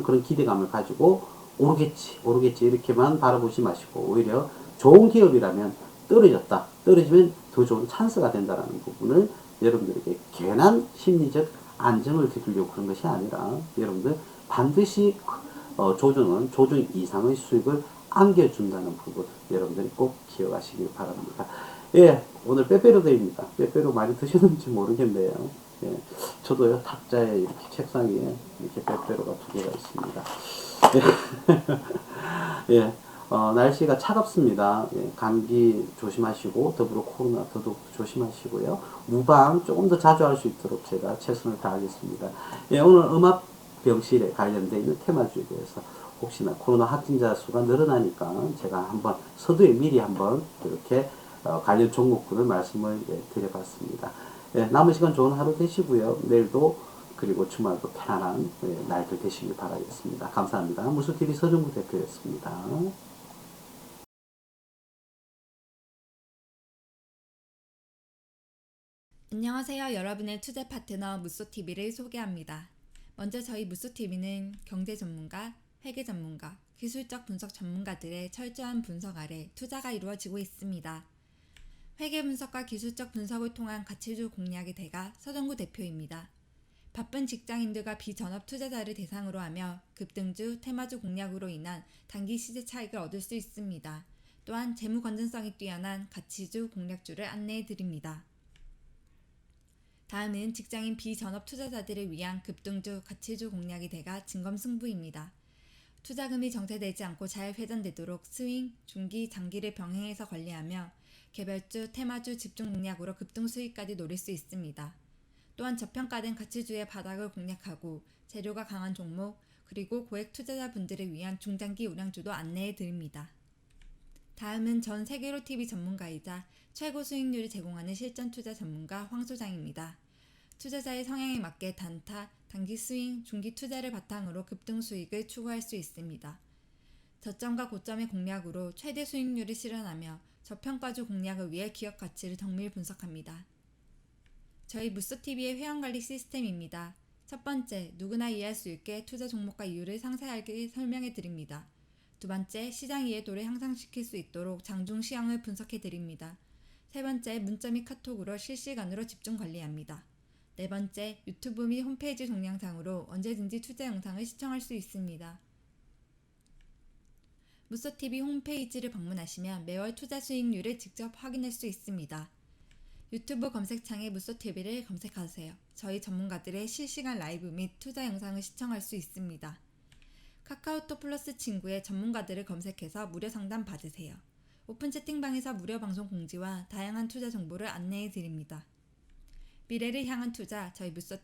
Speaker 1: 그런 기대감을 가지고 오르겠지 이렇게만 바라보지 마시고 오히려 좋은 기업이라면 떨어지면 더 좋은 찬스가 된다는 부분을 여러분들에게 괜한 심리적 안정을 드리려고 그런 것이 아니라 여러분들 반드시 조정 이상의 수익을 안겨준다는 부분 여러분들이 꼭 기억하시길 바랍니다. 오늘 빼빼로 데이입니다. 빼빼로 많이 드셨는지 모르겠네요. 저도요 탁자에 이렇게 책상 위에 이렇게 빼빼로가 2개가 있습니다. 날씨가 차갑습니다. 감기 조심하시고 더불어 코로나 더더욱 조심하시고요. 무방 조금 더 자주 할 수 있도록 제가 최선을 다하겠습니다. 오늘 음압병실에 관련되어 있는 테마주에 대해서 혹시나 코로나 확진자 수가 늘어나니까 제가 한번 서두에 미리 한번 이렇게 관련 종목군을 말씀을 드려봤습니다. 남은 시간 좋은 하루 되시고요. 내일도 그리고 주말도 편안한 날들 되시길 바라겠습니다. 감사합니다. 무수TV 서정구 대표였습니다.
Speaker 2: 안녕하세요. 여러분의 투자 파트너 무쏘TV를 소개합니다. 먼저 저희 무쏘TV는 경제 전문가, 회계 전문가, 기술적 분석 전문가들의 철저한 분석 아래 투자가 이루어지고 있습니다. 회계 분석과 기술적 분석을 통한 가치주 공략의 대가 서정구 대표입니다. 바쁜 직장인들과 비전업 투자자를 대상으로 하며 급등주, 테마주 공략으로 인한 단기 시세 차익을 얻을 수 있습니다. 또한 재무 건전성이 뛰어난 가치주 공략주를 안내해 드립니다. 다음은 직장인 비전업 투자자들을 위한 급등주, 가치주 공략의 대가 진검승부입니다. 투자금이 정체되지 않고 잘 회전되도록 스윙, 중기, 장기를 병행해서 관리하며 개별주, 테마주 집중 공략으로 급등 수익까지 노릴 수 있습니다. 또한 저평가된 가치주의 바닥을 공략하고 재료가 강한 종목, 그리고 고액 투자자분들을 위한 중장기 우량주도 안내해 드립니다. 다음은 전 세계로 TV 전문가이자 최고 수익률을 제공하는 실전 투자 전문가 황 소장입니다. 투자자의 성향에 맞게 단타, 단기 스윙, 중기 투자를 바탕으로 급등 수익을 추구할 수 있습니다. 저점과 고점의 공략으로 최대 수익률을 실현하며 저평가주 공략을 위해 기업 가치를 정밀 분석합니다. 저희 무쏘TV의 회원관리 시스템입니다. 첫 번째, 누구나 이해할 수 있게 투자 종목과 이유를 상세하게 설명해 드립니다. 두 번째, 시장 이해도를 향상시킬 수 있도록 장중 시황을 분석해 드립니다. 세 번째, 문자 및 카톡으로 실시간으로 집중 관리합니다. 네 번째, 유튜브 및 홈페이지 동영상으로 언제든지 투자 영상을 시청할 수 있습니다. 무쏘TV 홈페이지를 방문하시면 매월 투자 수익률을 직접 확인할 수 있습니다. 유튜브 검색창에 무쏘TV를 검색하세요. 저희 전문가들의 실시간 라이브 및 투자 영상을 시청할 수 있습니다. 카카오톡 플러스 친구에 전문가들을 검색해서 무료 상담 받으세요. 오픈 채팅방에서 무료 방송 공지와 다양한 투자 정보를 안내해 드립니다. 미래를 향한 투자, 저희 무쏘TV